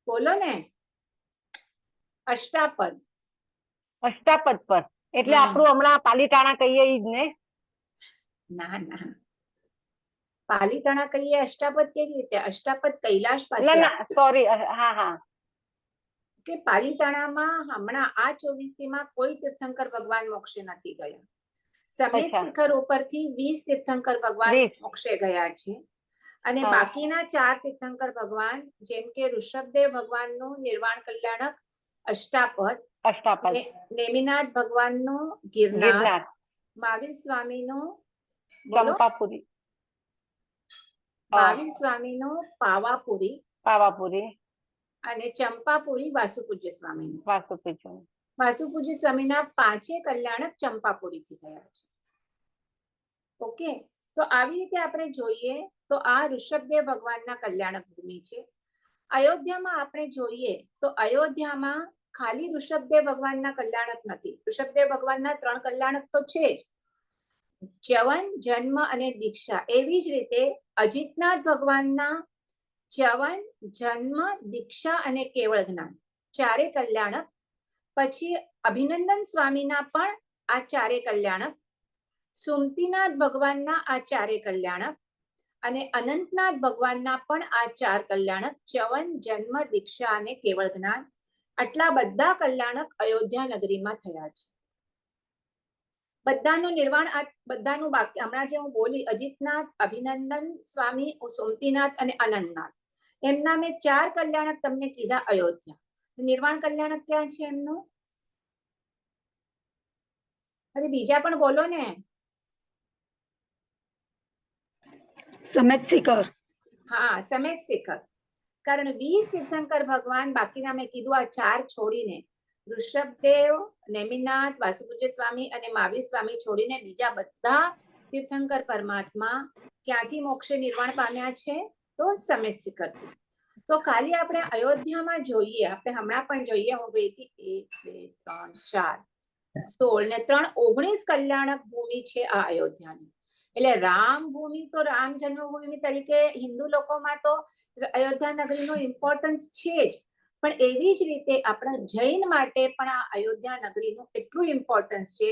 બોલો ને. અષ્ટાપદ પર. એટલે આપણું હમણાં પાલીતાણા કહીએ ઈ જ ને? ના ના, પાલીતાણા કહીએ અષ્ટાપદ કેવી રીતે? અષ્ટાપદ કૈલાશ પાસે. ના સોરી, હા. કે પાલીતાણામાં હમણાં આ 24માં કોઈ તીર્થંકર ભગવાન મોક્ષે નથી ગયા. સમેત શિખર ઉપરથી 20 તીર્થંકર ભગવાન મોક્ષે ગયા છે. અને બાકીના 4 તીર્થંકર ભગવાન, જેમ કે ઋષભદેવ ભગવાનનું નિર્વાણ કલ્યાણક અષ્ટાપદ, નેમિનાથ ભગવાનનું ગિરનાર, મહાવીર સ્વામીનું ચંપાપુરી, મહાવીર સ્વામીનું પાવાપુરી, અને ચંપાપુરી વાસુપૂજ્ય સ્વામીનું. વાસુપૂજ્ય. વાસુપૂજ્ય સ્વામીના 5 કલ્યાણક ચંપાપુરીથી થયા છે. ઓકે, તો આવી રીતે આપણે જોઈએ તો આ ઋષભદેવ ભગવાનના કલ્યાણક ભૂમિ છે. અયોધ્યામાં આપણે જોઈએ તો અયોધ્યામાં ખાલી ઋષભદેવ ભગવાનના કલ્યાણક નથી. ઋષભદેવ ભગવાનના 3 કલ્યાણક તો છે જ, ચ્યવન, જન્મ અને દીક્ષા. એવી જ રીતે અજિતનાથ ભગવાનના ચ્યવન, જન્મ, દીક્ષા અને કેવળ જ્ઞાન 4 કલ્યાણક. પછી અભિનંદન સ્વામીના પણ આ 4 કલ્યાણક, સુમતીનાથ ભગવાનના આ 4 કલ્યાણક અને અનંતનાથ ભગવાનના પણ આ 4 કલ્યાણક, ચ્યવન, જન્મ, દીક્ષા અને કેવળ જ્ઞાન. આટલા બધા કલ્યાણક અયોધ્યા નગરીમાં થયા છે. બધાનું નિર્વાણ, આ બધાનું બાકી હમણાં જે હું બોલી, અજિતનાથ, અભિનંદન સ્વામી, સુમતીનાથ અને અનંતનાથ, એમના મેં 4 કલ્યાણક તમને કીધા અયોધ્યા. નિર્વાણ કલ્યાણક ક્યાં છે એમનું? અરે બીજા પણ બોલો ને. સમેત શિખર. હા, સમેત શિખર. કારણ 20 તીર્થંકર ભગવાન બાકીના મેં કીધું આ 4 છોડીને, ઋષભદેવ, નેમિનાથ, વાસુપૂજ્ય સ્વામી અને મહાવીર સ્વામી છોડીને બીજા બધા તીર્થંકર પરમાત્મા ક્યાંથી મોક્ષે નિર્વાણ પામ્યા છે? તો સમેત શિખરથી. તો ખાલી આપણે અયોધ્યામાં જોઈએ, આપણે હમણાં પણ જોઈએ, હું ગઈ હતી 1, 2, 3, 4, 16 ને 3, 19 કલ્યાણક ભૂમિ છે આ અયોધ્યાની. એટલે રામ ભૂમિ તો રામ જન્મભૂમિ તરીકે હિન્દુ લોકોમાં તો અયોધ્યા નગરીનો ઇમ્પોર્ટન્સ છે જ, પણ એવી જ રીતે આપણા જૈન માટે પણ આ અયોધ્યા નગરીનું એટલું ઇમ્પોર્ટન્સ છે,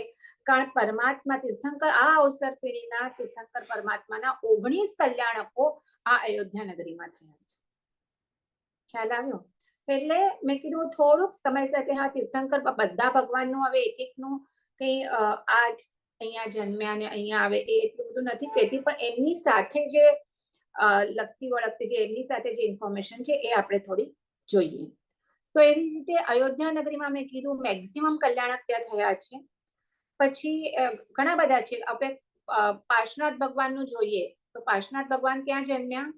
કારણ પરમાત્મા તીર્થંકર, આ અવસર પેઢીના તીર્થંકર પરમાત્માના 19 કલ્યાણકો આ અયોધ્યા નગરીમાં થયા છે. ખ્યાલ આવ્યો? એટલે મેં કીધું થોડુંક તમારી સાથે હા તીર્થંકર બધા ભગવાનનું હવે એક એકનું કઈ આ અહીંયા જન્મ્યા ને અહીંયા આવે એ એટલું બધું નથી કહેતી, પણ એમની સાથે જે લગતી વળગતી જે એમની સાથે જે ઇન્ફોર્મેશન છે એ આપણે થોડી જોઈએ. તો એવી રીતે અયોધ્યા નગરીમાં મેં કીધું મેક્સિમમ કલ્યાણક ત્યાં થયા છે. પછી ઘણા બધા છે. આપણે પાર્શ્વનાથ ભગવાનનું જોઈએ તો પાર્શ્વનાથ ભગવાન ક્યાં જન્મ્યા?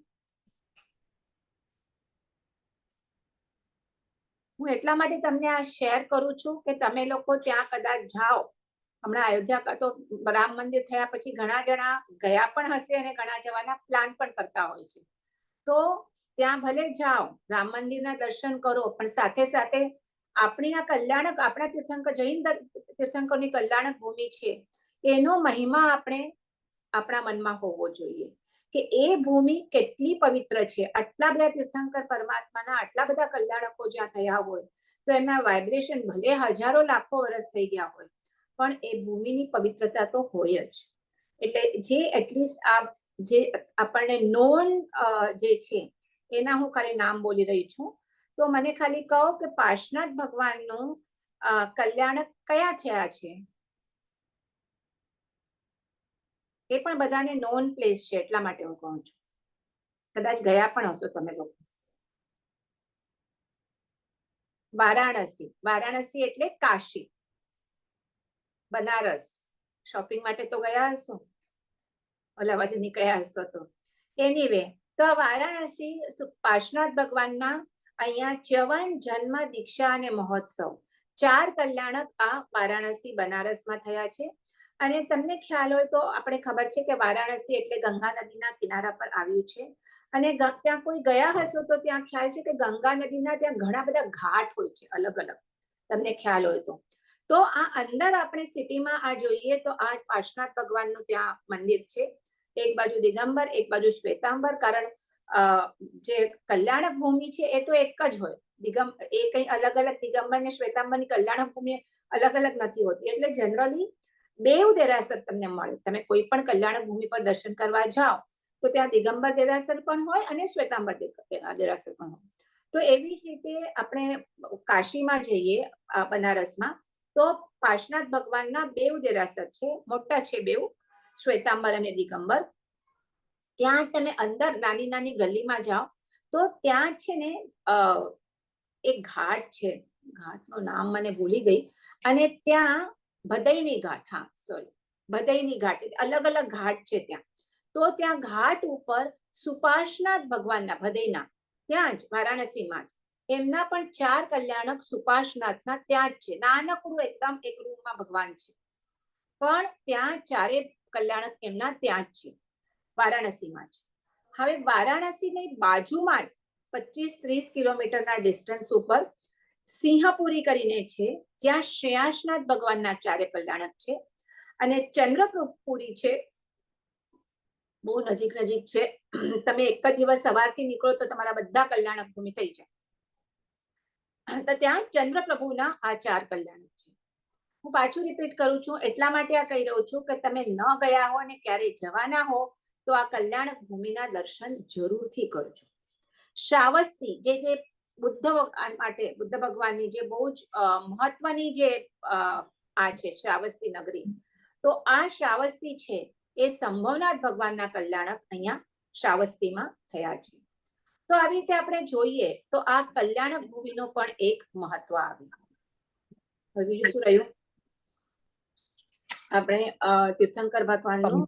હું એટલા માટે તમને આ શેર કરું છું કે તમે લોકો ત્યાં કદાચ જાઓ. હમણાં અયોધ્યા તો રામ મંદિર થયા પછી ઘણા જણા ગયા પણ હશે અને ઘણા જવાના પ્લાન પણ કરતા હોય છે. તો ત્યાં ભલે જાઓ, રામ મંદિરના દર્શન કરો, પણ સાથે સાથે આપણી આ કલ્યાણક, આપણા તીર્થંકર, જૈન તીર્થંકરની કલ્યાણક ભૂમિ છે, એનો મહિમા આપણે આપણા મનમાં હોવો જોઈએ કે એ ભૂમિ કેટલી પવિત્ર છે. આટલા બધા તીર્થંકર પરમાત્માના આટલા બધા કલ્યાણકો જ્યાં થયા હોય તો એમના વાઇબ્રેશન ભલે હજારો લાખો વર્ષ થઈ ગયા હોય, પણ એ ભૂમિની પવિત્રતા તો હોય જ. એટલે જે એટલીસ્ટ આ જે આપણને નોન જે છે એના હું ખાલી નામ બોલી રહી છું. તો મને ખાલી કહો કે પાર્શ્વનાથ ભગવાનનું કલ્યાણક કયા થયા છે? એ પણ બધાને નોન પ્લેસ છે, એટલા માટે હું કહું છું. કદાચ ગયા પણ હશો તમે લોકો. વારાણસી. વારાણસી એટલે કાશી, બનારસ. શોપિંગ માટે તો ગયા હશો, ઓલા બાજુ નીકળ્યા હશો તો. એનીવે, તો વારાણસી પાર્શ્વનાથ ભગવાનના અહીંયા ચ્યવન, જન્મ, દીક્ષા અને મહોત્સવ 4 કલ્યાણક આ વારાણસી બનારસમાં થયા છે. અને તમને ખ્યાલ હોય તો આપણે ખબર છે કે વારાણસી એટલે ગંગા નદીના કિનારા પર આવ્યું છે. અને ત્યાં કોઈ ગયા હશો તો ત્યાં ખ્યાલ છે કે ગંગા નદીના ત્યાં ઘણા બધા ઘાટ હોય છે અલગ અલગ, તમને ખ્યાલ હોય તો. તો આ અંદર આપણે સિટીમાં આ જોઈએ તો આ પાર્શ્વનાથ ભગવાનનું ત્યાં મંદિર છે. એક બાજુ દિગંબર, એક બાજુ શ્વેતાંબર. કારણ જે કલ્યાણક ભૂમિ છે એ તો એક જ હોય. એ કઈ અલગ અલગ દિગંબર ને શ્વેતાંબરની કલ્યાણક ભૂમિ અલગ અલગ નથી હોતી. એટલે જનરલી બેઉ દેરાસર તમને મળે. તમે કોઈ પણ કલ્યાણક ભૂમિ પર દર્શન કરવા જાઓ તો ત્યાં દિગંબર દેરાસર પણ હોય અને શ્વેતાંબર દેરાસર પણ હોય. તો એવી જ રીતે આપણે કાશીમાં જઈએ, બનારસમાં, તો પાર્શ્વનાથ ભગવાનના બેઉ દેરાસર છે, મોટા છે બેઉ, શ્વેતાંબર અને દિગંબર. ત્યાં તમે અંદર નાની નાની ગલીમાં જાઓ તો ત્યાં છે ને એક ઘાટ છે, ઘાટનું નામ મને ભૂલી ગઈ, અને ત્યાં ભદૈની ઘાટ, હા સોરી, ભદૈની ઘાટ, અલગ અલગ ઘાટ છે ત્યાં. તો ત્યાં ઘાટ ઉપર સુપાર્શ્વનાથ ભગવાનના, ભદૈના, ત્યાં જ વારાણસીમાં જ એમના પણ 4 કલ્યાણક સુપાર્શ્વનાથના ત્યાં જ છે. નાનકડું એકદમ એક રૂમમાં ભગવાન છે, પણ ત્યાં 4 કલ્યાણક એમના ત્યાં જ છે, વારાણસીમાં જ. હવે વારાણસીની બાજુમાં જ 25-30 કિલોમીટરના ડિસ્ટન્સ ઉપર સિંહપુરી કરીને છે, જ્યાં શ્રેયાંશનાથ ભગવાનના 4 કલ્યાણક છે. અને ચંદ્રપુરી છે, બહુ નજીક છે. તમે એક જ દિવસ સવારથી નીકળો તો તમારા બધા કલ્યાણક ભૂમિ થઈ જાય. તો ત્યાં ચંદ્રપ્રભુના આ 4 કલ્યાણક છે. હું પાછું રિપીટ કરું છું, એટલા માટે આ કહી રહું છું કે તમે ન ગયા હો અને ક્યારેય જવાના હો તો આ કલ્યાણક ભૂમિના દર્શન જરૂરથી કરજો. શ્રાવસ્તી જે બુદ્ધ ભગવાનની જે બહુ જ મહત્વની જે આ છે શ્રાવસ્તી નગરી, તો આ શ્રાવસ્તી છે એ સંભવનાથ ભગવાનના કલ્યાણક અહીંયા શ્રાવસ્તીમાં થયા છે. તો આવી રીતે આપણે જોઈએ તો આ કલ્યાણક ભૂમિનો પણ એક મહત્વ આવ્યું. હવે બીજું શું રહ્યું? આપણે તીર્થંકર ભગવાનનું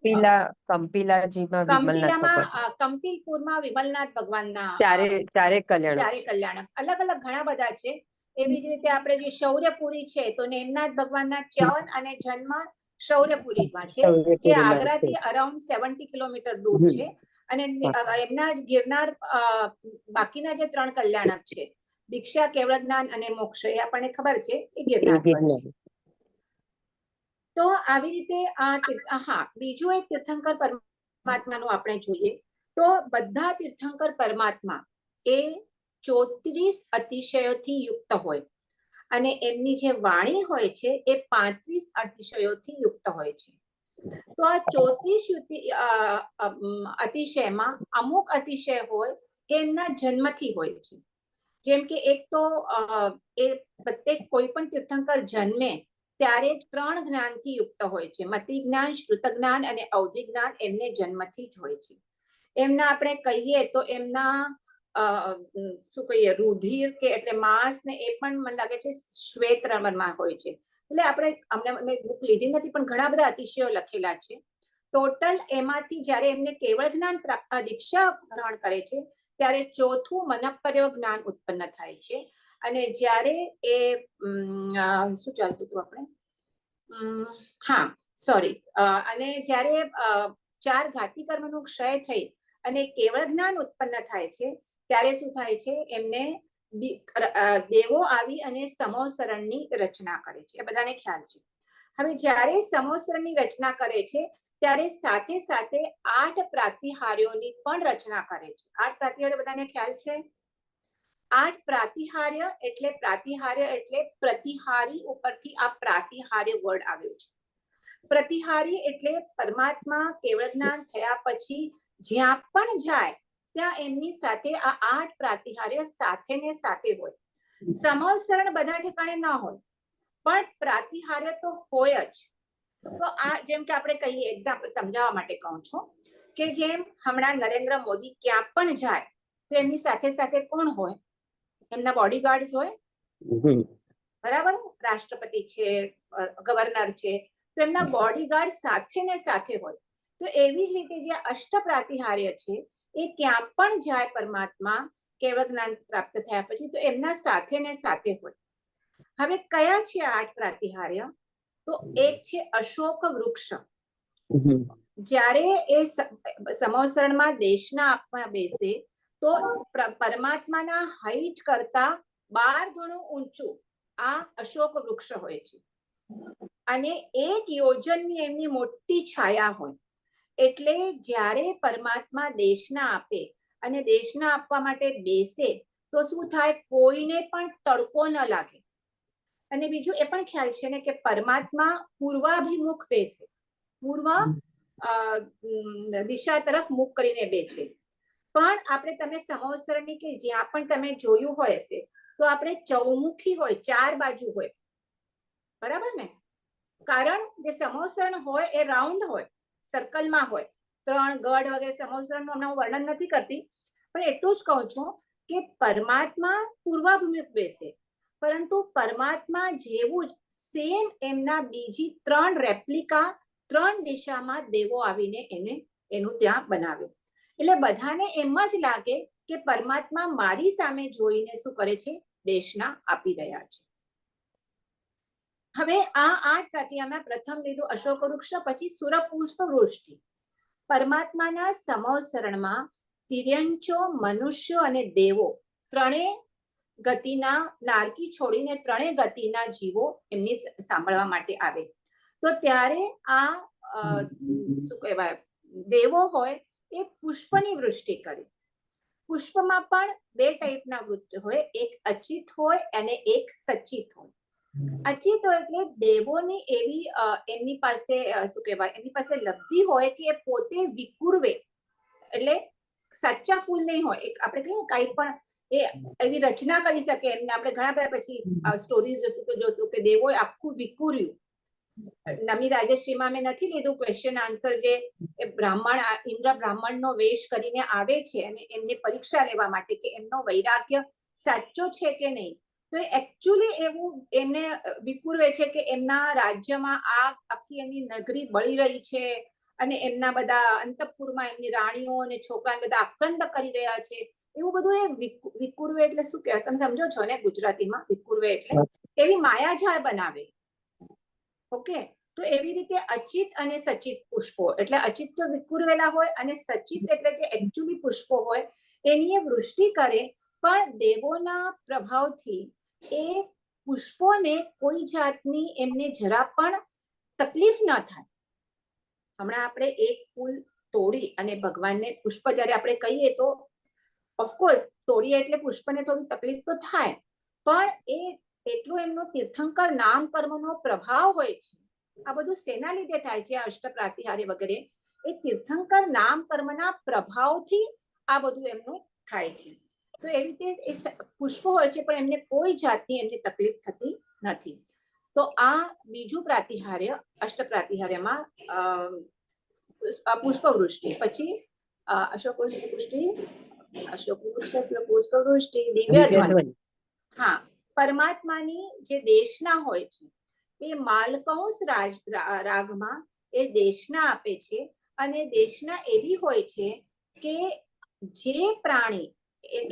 કંપીલપુરમાં વિમલનાથ ભગવાનના 4 કલ્યાણક અલગ અલગ ઘણા બધા છે. એવી જ રીતે આપણે જે શૌર્યપુરી છે તો નેમનાથ ભગવાનના 54 અને જન્મ શૌર્યપુરીમાં છે, જે આગ્રાથી અરાઉન્ડ 70 કિલોમીટર દૂર છે. અને એમના જ ગિરનાર બાકીના જે 3 કલ્યાણક છે, દીક્ષા, કેવળ જ્ઞાન અને મોક્ષ, એ આપણને ખબર છે એ ગિરનાર પર છે. તો આવી રીતે બીજું એક તીર્થંકર પરમાત્માનું આપણે જોઈએ તો બધા તીર્થંકર પરમાત્મા એ 34 અતિશયોથી યુક્ત હોય અને એમની જે વાણી હોય છે એ 35 અતિશયોથી યુક્ત હોય છે. તો આ 34 અતિશયમાં અમુક અતિશય હોય કે એમના જન્મથી હોય છે. જેમ કે એક તો એ પ્રત્યેક કોઈ પણ તીર્થંકર જન્મે ત્યારે 3 જ્ઞાનથી યુક્ત હોય છે. મતિ જ્ઞાન, શ્રુત જ્ઞાન અને અવધિ જ્ઞાન એમને જન્મથી જ હોય છે. એમના આપણે કહીએ તો એમના શું કહીએ રુધિર કે એટલે માંસ ને એ પણ મને લાગે છે શ્વેત રંગમાં હોય છે. એટલે આપણે મેં બુક લીધી નથી પણ ઘણા બધા અતિશયો લખેલા છે. ટોટલ એમાંથી જ્યારે એમને કેવળ જ્ઞાન દીક્ષા ગ્રહણ કરે છે ત્યારે 4થું મનઃપર્યો જ્ઞાન ઉત્પન્ન થાય છે. અને જ્યારે એ શું ચાલતું હતું આપણે અને જ્યારે 4 ઘાતી કર્મનું ક્ષય થઈ અને કેવળ જ્ઞાન ઉત્પન્ન થાય છે ત્યારે શું થાય છે, એમને દેવો આવી અને સમોસરણની રચના કરે છે. એ બધાને ખ્યાલ છે. હવે જ્યારે સમોસરણની રચના કરે છે ત્યારે સાથે સાથે 8 પ્રાતિહાર્યોની પણ રચના કરે છે. 8 પ્રાતિહાર્ય બધાને ખ્યાલ છે? 8 પ્રાતિહાર્ય એટલે પ્રતિહારી ઉપરથી આ પ્રાતિહાર્ય વર્ડ આવ્યો છે. પ્રતિહારી એટલે પરમાત્મા કેવળ જ્ઞાન થયા પછી જ્યાં પણ જાય ત્યાં એમની સાથે આ 8 પ્રાતિહાર્ય સાથે ને સાથે હોય. સમોસરણ બધા ઠેકાણે ન હોય પણ પ્રાતિહાર્ય તો હોય જ. તો આ જેમ કે આપણે કહીએ, એક્ઝામ્પલ સમજાવવા માટે કહું છું કે જેમ હમણાં નરેન્દ્ર મોદી ક્યાં પણ જાય તો એમની સાથે સાથે કોણ હોય? એમના બોડીગાર્ડ્સ હોય, બરાબર? રાષ્ટ્રપતિ છે, ગવર્નર છે, તો એમના બોડીગાર્ડ સાથે ને સાથે હોય. તો એવી જ રીતે જે અષ્ટ પ્રાતિહાર્ય છે એ ક્યાં પણ જાય પરમાત્મા કેવળ જ્ઞાન પ્રાપ્ત થયા પછી તો એમના સાથે ને સાથે હોય. હવે કયા છે 8 પ્રાતિહાર્ય? તો એક છે અશોક વૃક્ષ. જ્યારે એ સમોસરણમાં દેશના આપવા બેસે તો પરમાત્માના હાઈટ કરતા 12 ગણું ઊંચું આ અશોક વૃક્ષ હોય છે. અને 1 યોજનની એમની મોટી છાયા હોય. એટલે જ્યારે પરમાત્મા દેશના આપે અને દેશના આપવા માટે બેસે તો શું થાય? કોઈને પણ તડકો ન લાગે. અને બીજું એ પણ ખ્યાલ છે ને કે પરમાત્મા પૂર્વાભિમુખ બેસે, પૂર્વ દિશા તરફ મુખ કરીને બેસે. પણ તમે સમોસરણની કે જ્યાં પણ તમે જોયું હોય હશે તો આપણે ચૌમુખી હોય, 4 બાજુ હોય, બરાબર ને? કારણ જે સમોસરણ હોય એ રાઉન્ડ હોય, સર્કલમાં હોય. 3 ગઢ વગેરે સમોસરણનું હમણાં હું વર્ણન નથી કરતી, પણ એટલું જ કહું છું કે પરમાત્મા પૂર્વાભિમુખ બેસે. પરંતુ પરમાત્મા જેવું જ સેમ એમના બીજી 3 રેપ્લિકા 3 દિશામાં દેવો આવીને એનું ત્યાં બનાવ્યું. એટલે બધાને એમ જ લાગે કે પરમાત્મા મારી સામે જોઈને શું કરે છે? દેશના આપી રહ્યા છે. હવે આ 8 પ્રતિમામાં પ્રથમ લીધું અશોક વૃક્ષ, પછી સુરપુષ્પ વૃષ્ટિ. પરમાત્માના સમોસરણમાં તિર્યંચો, મનુષ્યો અને દેવો ત્રણેય ગતિના નારકી છોડીને ત્રણેય ગતિના જીવો એમની સાંભળવા માટે આવે. તો ત્યારે આ શું કહેવાય, દેવો હોય એ પુષ્પની વૃષ્ટિ કરે. પુષ્પમાં પણ 2 ટાઈપના વૃત્તિ હોય, એક અચિત હોય અને એક સચિત હોય. અચિત હોય એટલે દેવોની એવી એમની પાસે શું કહેવાય, એમની પાસે લબ્ધિ હોય કે એ પોતે વિકુરવે, એટલે સાચા ફૂલ નહીં હોય. એક આપણે કહીએ કંઈ પણ એ એવી રચના કરી શકે એમને. આપણે ઘણા બધા પછી સ્ટોરીઝ જોશું તો જોશું કે દેવોએ આખું વિકુર્યું. નમી રાજશ્રીમાં મેં નથી લીધું ક્વેશ્ચન આન્સર, જે બ્રાહ્મણ ઇન્દ્ર બ્રાહ્મણનો વેશ કરીને આવે છે અને એમને પરીક્ષા લેવા માટે કે એમનો વૈરાગ્ય સાચો છે કે નહીં. તો એકચ્યુઅલી એવું એમને વિકુરવે છે કે એમના રાજ્યમાં આ આખી એમની નગરી બળી રહી છે અને એમના બધા અંતઃપુરમાં એમની રાણીઓ અને છોકરાને બધા આક્રંદ કરી રહ્યા છે. એવું બધું એ વિકુરવે એટલે શું કહેવાય, તમે સમજો છો ને ગુજરાતીમાં? વિકુરવે એટલે એવી માયાજાળ બનાવે. ઓકે, તો એવી રીતે અચિત અને સચિત પુષ્પો, એટલે અચિત તો વિકુરવેલા હોય અને સચિત એટલે જે એકચ્યુઅલી પુષ્પો હોય એની એ વૃષ્ટિ કરે. પણ દેવોના પ્રભાવથી એ પુષ્પોને કોઈ જાતની એમને જરા પણ તકલીફ ન થાય. હમણાં આપણે એક ફૂલ તોડી અને ભગવાનને પુષ્પ જ્યારે આપણે કહીએ તો ઓફકોર્સ તોડીએ એટલે પુષ્પને થોડી તકલીફ તો થાય, પણ એ એટલું એમનો તીર્થંકર નામ કર્મનો પ્રભાવ હોય છે. આ બધું શેના લીધે થાય છે? અષ્ટપ્રાતિહાર્ય વગેરે એ તીર્થંકર નામ કર્મના પ્રભાવથી આ બધું એમનું થાય છે. તો એવી રીતે એ પુષ્પ હોય છે પણ એમને કોઈ જાતની એમને તકલીફ થતી નથી. તો આ બીજું પ્રાતિહાર્ય અષ્ટપ્રાતિહાર્યમાં પુષ્પવૃષ્ટિ. પછી અશોક વૃષ્ટિ, અશોક વૃક્ષ, પુષ્પવૃષ્ટિ, દિવ્ય ધ્વનિ. હા, પરમાત્માની જે દેશના હોય છે એ માલકંસ રાગમાં એ દેશના આપે છે. અને દેશના એવી હોય છે કે જે પ્રાણી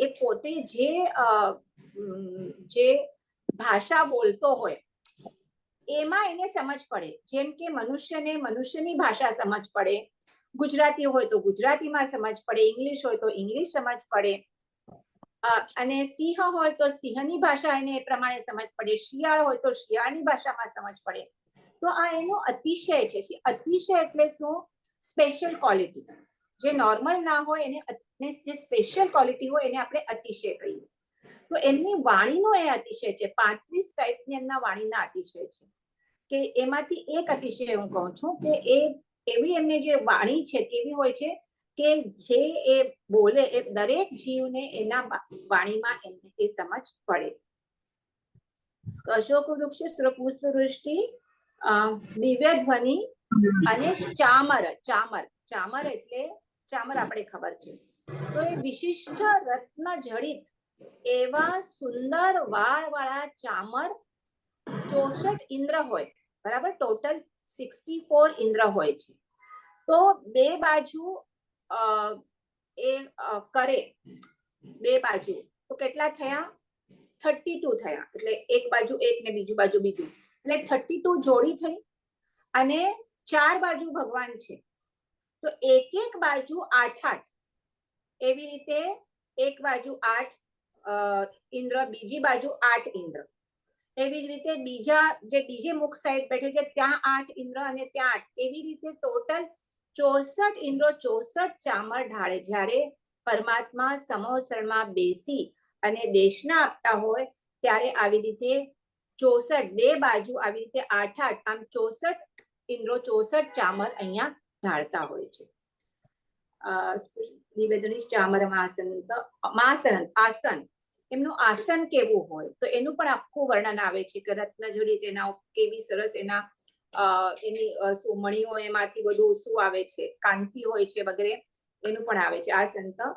એ પોતે જે ભાષા બોલતો હોય એમાં એને સમજ પડે. જેમ કે મનુષ્યને મનુષ્યની ભાષા સમજ પડે, ગુજરાતી હોય તો ગુજરાતીમાં સમજ પડે, ઇંગ્લિશ હોય તો ઇંગ્લિશ સમજ પડે, અને સિંહ હોય તો સિંહની ભાષા એને એ પ્રમાણે સમજ પડે, શિયાળ હોય તો શિયાળની ભાષામાં સમજ પડે. તો આ એનો અતિશય છે. અતિશય એટલે શું? Special quality. જે નોર્મલ ના હોય એને જે સ્પેશિયલ ક્વોલિટી હોય એને આપણે અતિશય કહીએ. તો એમની વાણીનો એ અતિશય છે. 35 ટાઈપની એમના વાણીના અતિશય છે. કે એમાંથી એક અતિશય હું કહું છું કે એ એવી એમને જે વાણી છે કેવી હોય છે કે જે એ બોલે એ દરેક જીવને એના વાણીમાં એમને એ સમજ પડે. અશોક વૃક્ષ, પુષ્પ વૃષ્ટિ, દિવ્ય ધ્વનિ અને ચામર. ચામર એટલે ચામર આપણે ખબર છે. તો એ વિશિષ્ટ રત્ન જડિત એવા સુંદર વાળવાળા ચામર 64 ઇન્દ્ર હોય. બરાબર, ટોટલ 64 ઇન્દ્ર હોય છે. તો બે બાજુ એ કરે, બે બાજુ તો કેટલા થયા? 32 થયા. એટલે એક બાજુ એક ને બીજું બાજુ બીજું, એટલે 32 જોડી થઈ. અને 4 બાજુ ભગવાન છે તો એક એક બાજુ 8 એવી રીતે એક બાજુ 8 ઇન્દ્ર, બીજી બાજુ 8 ઇન્દ્ર. એવી જ રીતે બીજે મુખ સાઈડ બેઠે છે ત્યાં 8 ઇન્દ્ર અને ત્યાં 8. એવી રીતે ટોટલ 64 ઇન્દ્રો 64 ચામર ઢાળે. જ્યારે પરમાત્મા સમોસરણમાં બેસી અને દેશના આપતા હોય ત્યારે આવી રીતે 64 બે બાજુ આવી રીતે 8 આમ 64 ઇન્દ્રો 64 ચામર અહીંયા ઢાળતા હોય છે. આસન, એમનું આસન કેવું હોય તો એનું પણ આખું વર્ણન આવે છે કે રત્નજડિત એના કેવી સરસ એના એની મણીઓ એમાંથી બધું શું આવે છે, કાંતિ હોય છે વગેરે, એનું પણ આવે છે આસન. તો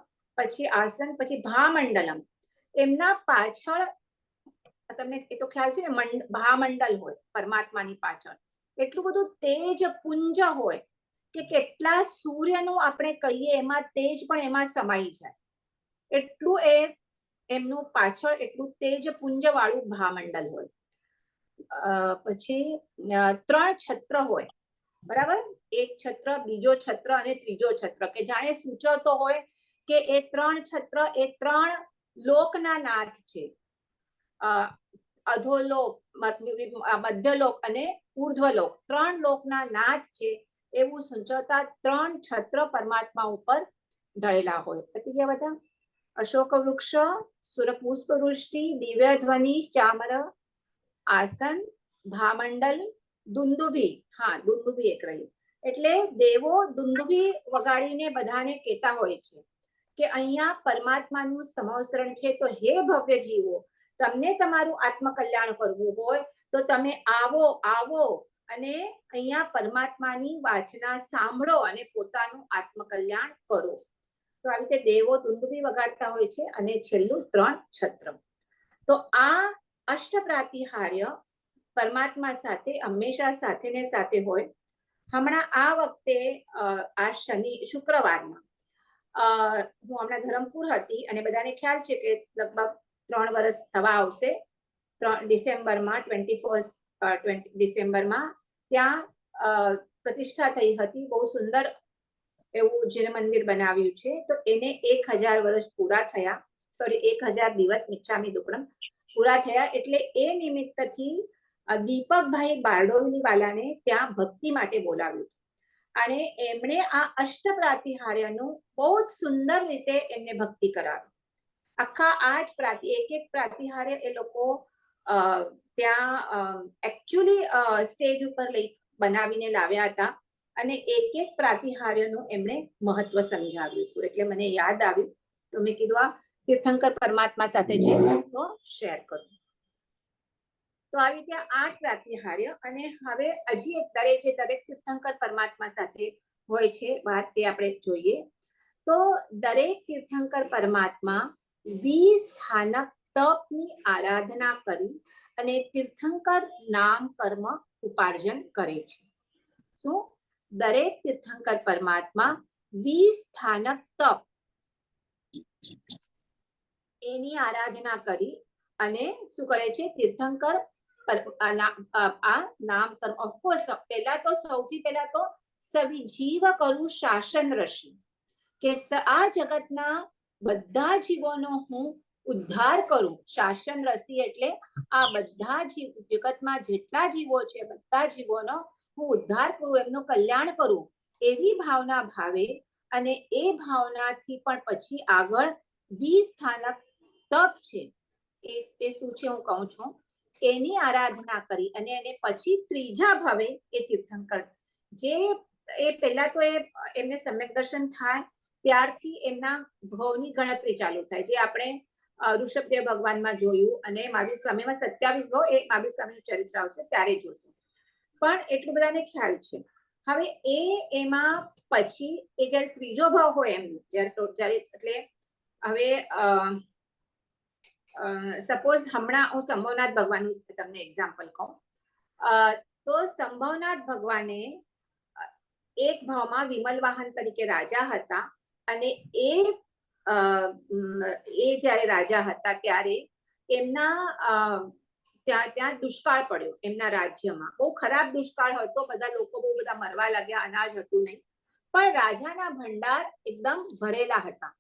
પછી ભામંડલમ, એમના પાછળ તમને એ તો ખ્યાલ છે ને ભામંડલ હોય પરમાત્માની પાછળ. એટલું બધું તેજ પુંજ હોય કે કેટલા સૂર્યનું આપણે કહીએ એમાં તેજ પણ એમાં સમાઈ જાય. એટલું એ એમનું પાછળ એટલું તેજ પુંજ વાળું ભામંડલ હોય. પછી 3 છત્ર હોય, બરાબર, એક છત્ર, બીજો છત્ર અને ત્રીજો છત્ર, કે જાણે સૂચવતો હોય કે એ 3 છત્ર એ 3 લોકના નાથ છે. અધોલોક, મધ્યલોક અને ઉર્ધ્વલોક 3 લોકના નાથ છે એવું સૂચવતા 3 છત્ર પરમાત્મા ઉપર ઢળેલા હોય. પતી ગયા બધા? અશોક વૃક્ષ, સુરપુષ્પ વૃષ્ટિ, દિવ્ય ધ્વનિ, ચામર, આસન, ભામંડલ, દુંદુભી. હા, દુંદુભી એક રહી. એટલે દેવો દુંદુભી વગાડીને બધાને કહેતા હોય છે કે અહીંયા પરમાત્માનું સમવસરણ છે. તો હે ભવ્ય જીવો, તમને તમારું આત્મકલ્યાણ કરવું હોય તો તમે આવો આવો અને અહીંયા પરમાત્માની વાચના સાંભળો અને પોતાનું આત્મકલ્યાણ કરો. તો આવી રીતે દેવો દુંદુભી વગાડતા હોય છે. અને છેલ્લું 3 છત્ર. તો આ અષ્ટપ્રાતિહાર્ય પરમાત્મા સાથે હંમેશા સાથે ને સાથે હોય. હમણાં આ વખતે આ શુક્રવારમાં હું હમણાં ધરમપુર હતી અને બધાને ખ્યાલ છે કે લગભગ 3 વર્ષ થવા આવશે. ડિસેમ્બરમાં 21 ડિસેમ્બરમાં ત્યાં પ્રતિષ્ઠા થઈ હતી. બહુ સુંદર એવું જૈન મંદિર બનાવ્યું છે. તો એને 1000 વર્ષ પૂરા થયા, સોરી 1000 દિવસ મિચ્છામી દુક્કડમ પૂરા થયા. એટલે એ નિમિત્તથી દીપકભાઈ બારડોલી વાલાને ત્યાં ભક્તિ માટે બોલાવ્યું અને એમણે આ અષ્ટપ્રાતિહાર્યનું બહુ જ સુંદર રીતે એમને ભક્તિ કરાવી. આખા 8 એક પ્રાતિહાર્ય એ લોકો ત્યાં એકચ્યુઅલી સ્ટેજ ઉપર લઈ બનાવીને લાવ્યા હતા અને એક પ્રાતિહાર્યનું એમણે મહત્વ સમજાવ્યું હતું. એટલે મને યાદ આવ્યું તો મેં કીધું આ તીર્થંકર પરમાત્મા સાથે છે તો શેર કરું. તો આવી રીતે 8 પ્રાતિહાર્ય. અને હવે હજી એક દરેક તીર્થંકર પરમાત્મા સાથે હોય છે વાત, તે આપણે જોઈએ. તો દરેક તીર્થંકર પરમાત્મા 20 સ્થાનક તપની આરાધના કરી અને તીર્થંકર નામ કર્મ ઉપાર્જન કરે છે. શું? દરેક તીર્થંકર પરમાત્મા 20 સ્થાનક તપ એની આરાધના કરી અને શું કરે છે? તીર્થંકર આ નામ કર્મ. ઓફકોર્સ પહેલા તો સૌથી પહેલા તો સવિજીવ કરું શાસન ઋષિ, કે આ જગતના બધા જીવોનો હું ઉદ્ધાર કરું. શાસન રસી એટલે આ બધા જગતમાં જેટલા જીવો છે બધા જીવોનો હું ઉદ્ધાર કરું, એમનું કલ્યાણ કરું, એવી ભાવના ભાવે અને એ ભાવનાથી પણ પછી આગળ 20 સ્થાનક તપ છે એ શું છે હું કહું છું. એની આરાધના કરી અને એને પછી ત્રીજા ભાવે એ તીર્થંકર જે એ પહેલા તો એમને સમ્યક દર્શન થાય ત્યારથી એમના ભાવની ગણતરી ચાલુ થાય, જે આપણે ઋષભદેવ ભગવાનમાં જોયું અને મહાવીર સ્વામીમાં 27 ભાવ, એ મહાવીર સ્વામીનું ચરિત્ર આવશે ત્યારે જોશું. પણ એટલું બધાને ખ્યાલ છે. હવે એમાં પછી એ જયારે ત્રીજો ભાવ હોય એમનું જ્યારે એટલે હવે સપોઝ હમણાં હું સંભવનાથ ભગવાનનું તમને એક્ઝામ્પલ કહું. તો સંભવનાથ ભગવાને એક ભાવમાં વિમલ વાહન તરીકે રાજા હતા અને એ જ્યારે રાજા હતા ત્યારે એમના ત્યાં દુષ્કાળ પડ્યો એમના રાજ્યમાં. બહુ ખરાબ દુષ્કાળ હતો, બધા લોકો બહુ બધા મરવા લાગ્યા, અનાજ હતું નહીં. પણ રાજાના ભંડાર એકદમ ભરેલા હતા,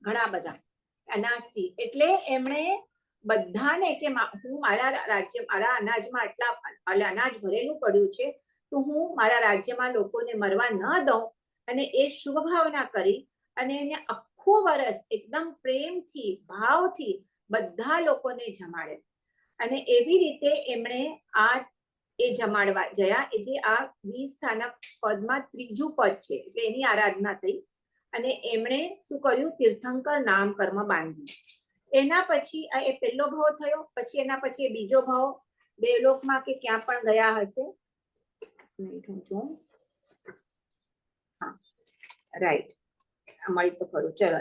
ઘણા બધા અનાજથી. એટલે એમણે બધાને કે હું મારા રાજ્ય, મારા અનાજમાં આટલા અનાજ ભરેલું પડ્યું છે તો હું મારા રાજ્યમાં લોકોને મરવા ન દઉં, અને એ શુભ ભાવના કરી અને એને આખું વર્ષ એકદમ પ્રેમથી ભાવથી બધા લોકોને જમાડે. અને એવી રીતે એમણે એ જમાડવા જયા, એ જે આ 20 સ્થાનક પદમાં ત્રીજું પદ છે, એટલે એની આરાધના થઈ અને એમણે શું કર્યું? તીર્થંકર નામ કર્મ બાંધ્યું. એના પછી એ પહેલો ભાવ થયો, પછી એના પછી એ બીજો ભાવ દેવલોકમાં કે ક્યાં પણ ગયા હશે. હા, રાઈટ, મળી તો ખરું. ચલો,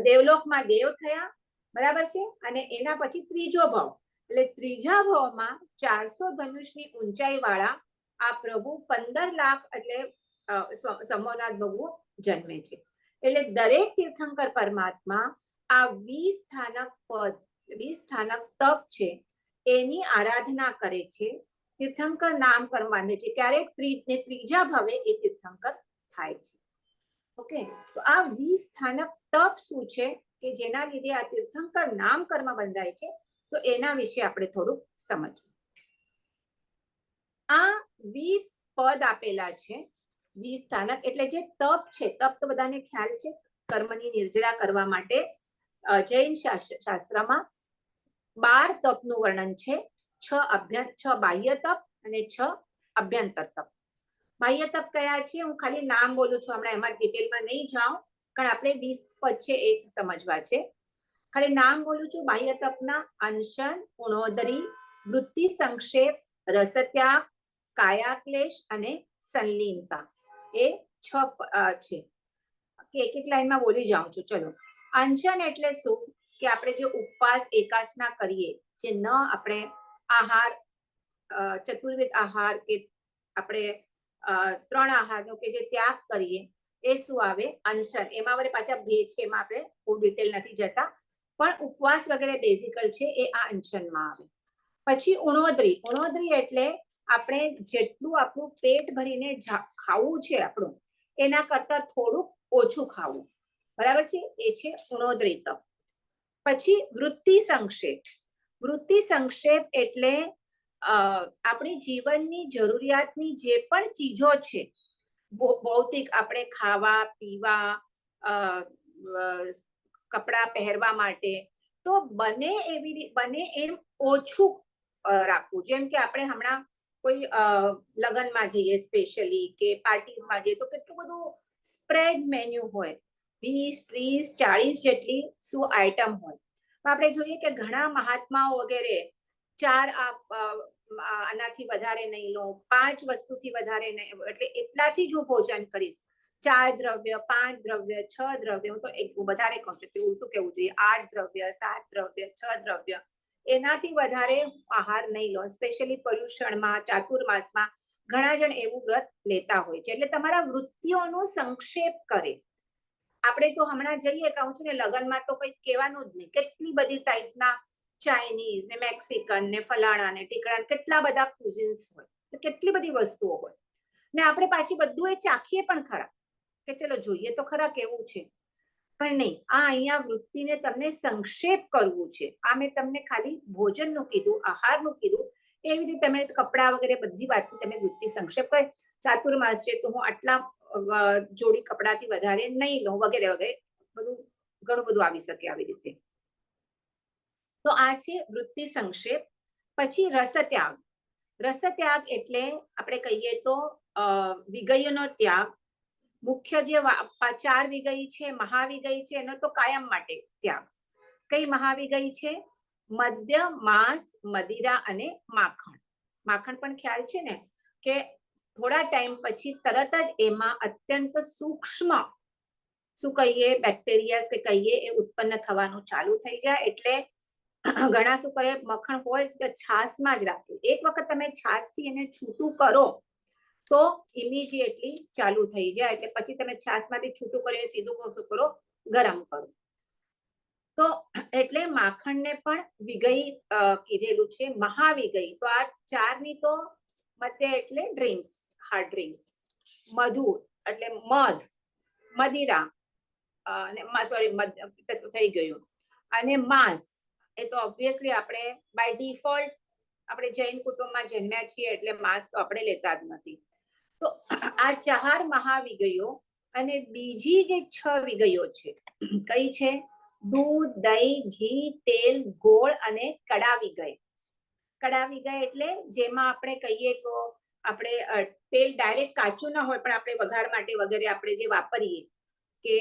દેવલોકમાં દેવ થયા, બરાબર છે. અને એના પછી ત્રીજો ભાવ, એટલે ત્રીજા ભાવમાં 400 ધનુષની ઊંચાઈ વાળા આ પ્રભુ 15 લાખ એટલે સંભવનાથ પ્રભુ જન્મે છે. એટલે દરેક તીર્થંકર પરમાત્મા આ 20 સ્થાનક પદ 20 સ્થાનક તપ છે એની આરાધના કરે છે, તીર્થંકર નામ કર્મ બાંધે છે, ક્યારેક ત્રીજા ભાવે એ તીર્થંકર થાય છે. ઓકે, તો આ 20 સ્થાનક તપ શું છે કે જેના લીધે આ તીર્થંકર નામ કર્મ બંધાય છે, તો એના વિશે આપણે થોડુંક સમજીએ. આ 20 પદ આપેલા છે, 20 સ્થાનક એટલે જે તપ છે, તપ તો બધાને ખ્યાલ છે, કર્મની નિર્જરા કરવા માટે જૈન શાસ્ત્રમાં 12 તપનું વર્ણન છે. 6 બાહ્ય તપ અને 6 અભ્યંતર તપ. બાહ્ય તપ કયા છે હું ખાલી નામ બોલું છું, હમણાં એમાં ડિટેલમાં નહીં જાઉં, કારણ આપણે 20 પદ છે એ સમજવા છે. ખાલી નામ બોલું છું. બાહ્ય તપના અનશન, ઉણોદરી, વૃત્તિ સંક્ષેપ, રસત્યાગ, કાયાક્લેશ અને સંલીનતા, એ 6 છે. એક એક લાઈનમાં બોલી જાઉં છું. ચલો, અનશન એટલે શું કે આપણે જે ઉપવાસ એકાસના કરીએ, જે ન આપણે આહાર ચતુર્વેદ આહાર કે આપણે 3 આહારનો કે જે ત્યાગ કરીએ, એ શું આવે? અનશન. એમાં વળી પાછા ભેદ છે, એમાં આપણે બહુ ડિટેલ નથી જતા, પણ ઉપવાસ વગેરે બેઝિકલ છે એ આ અનશનમાં આવે. પછી ઉણોદરી. ઉણોદરી એટલે આપણે જેટલું આપણું પેટ ભરીને ખાવું છે આપણું, એના કરતા થોડુંક ઓછું ખાવું, બરાબર છે, એ છે ઉણોદરી તપ. પછી વૃત્તિ સંક્ષેપ. વૃત્તિ સંક્ષેપ એટલે આપણી જીવનની જરૂરિયાતની જે પણ ચીજો છે, ભૌતિક, આપણે ખાવા પીવા, કપડાં પહેરવા માટે, તો બને એમ ઓછું રાખવું. જેમ કે આપણે હમણાં કોઈ લગ્નમાં જઈએ સ્પેશિયલી કે પાર્ટીઝમાં જઈએ, તો કેટલું બધું સ્પ્રેડ મેન્યુ હોય, 20, 30, 40 જેટલી શું આઈટમ હોય. આપણે જોઈએ કે ઘણા મહાત્માઓ વગેરે 4 આનાથી વધારે નહીં લો, 5 વસ્તુથી વધારે નહીં, એટલે એટલાથી જ હું ભોજન કરીશ. 4 દ્રવ્ય, 5 દ્રવ્ય, 6 દ્રવ્ય, હું તો વધારે કહું છું, ઉલટું કેવું જોઈએ, 8 દ્રવ્ય, 7 દ્રવ્ય, 6 દ્રવ્ય, એનાથી વધારે આહાર નહીં લો. સ્પેશિયલી પર્યુષણમાં, ચાતુર્માસમાં ઘણા જણ એવું વ્રત લેતા હોય છે. એટલે તમારા વૃત્તિઓનો સંક્ષેપ કરે. આપણે તો હમણાં જઈએ, કહું છું ને, લગ્નમાં તો કંઈ કહેવાનું જ નહીં, કેટલી બધી ટાઈપના ચાઇનીઝ ને મેક્સિકન ને ફલાણા ને ટીકડા, કેટલા બધા ક્યુઝિન્સ હોય, કેટલી બધી વસ્તુઓ હોય, ને આપણે પાછી બધું એ ચાખીએ પણ ખરા કે ચલો જોઈએ તો ખરા કેવું છે, પણ નહીં. આ અહીંયા વૃત્તિને તમને સંક્ષેપ કરવું છે. આ મેં તમને ખાલી ભોજનનું કીધું, આહારનું કીધું, એવી રીતે તમે કપડા વગેરે બધી વાતની તમે વૃત્તિ સંક્ષેપ કરે. ચાતુર્માસ છે તો હું આટલા જોડી કપડાથી વધારે નહીં લઉં, વગેરે વગેરે, બધું ઘણું બધું આવી શકે આવી રીતે. તો આ છે વૃત્તિ સંક્ષેપ. પછી રસત્યાગ. રસત્યાગ એટલે આપણે કહીએ તો વિગયનો ત્યાગ. મુખ્ય જે 4 વિગય છે, મહાવિગય છે, એનો તો કાયમ માટે ત્યાગ. કઈ મહાવિગય છે? મદ્ય, માંસ, મદિરા અને માખણ. માખણ પણ ખ્યાલ છે ને કે થોડા ટાઈમ પછી તરત જ એમાં અત્યંત સૂક્ષ્મ શું કહીએ બેક્ટેરિયા કે કહીએ એ ઉત્પન્ન થવાનું ચાલુ થઈ જાય. એટલે ઘણા શું કરે, મખણ હોય તો છાશમાં જ રાખે. એક વખત તમે છાશથી એને છૂટું કરો તો ઇમિડિયેટલી ચાલુ થઈ જાય. એટલે પછી તમે છાશમાંથી છૂટું કરીને સીધું શું કરો, ગરમ કરો. તો એટલે માખણને પણ વિગય કીધેલું છે, મહાવિગય. તો આ 4ની તો મધ્ય એટલે ડ્રિંક્સ, હાર્ડ ડ્રિંક્સ. મધુ એટલે મધ, મદિરા, સોરી થઈ ગયું, અને માંસ એ તો ઓબ્વિયસલી આપણે બાય ડિફોલ્ટ આપણે જૈન કુટુંબમાં જન્મ્યા છીએ એટલે માંસ તો આપણે લેતા જ નથી. તો આ 4 મહાવિગયો. અને બીજી જે 6 વિગયો છે, કઈ છે? દૂધ, દહીં, ઘી, તેલ, ગોળ અને કડા વિગય. કડા વિગય એટલે જેમાં આપણે કહીએ તો આપણે તેલ ડાયરેક્ટ કાચું ના હોય, પણ આપણે વઘાર માટે વગેરે આપણે જે વાપરીએ કે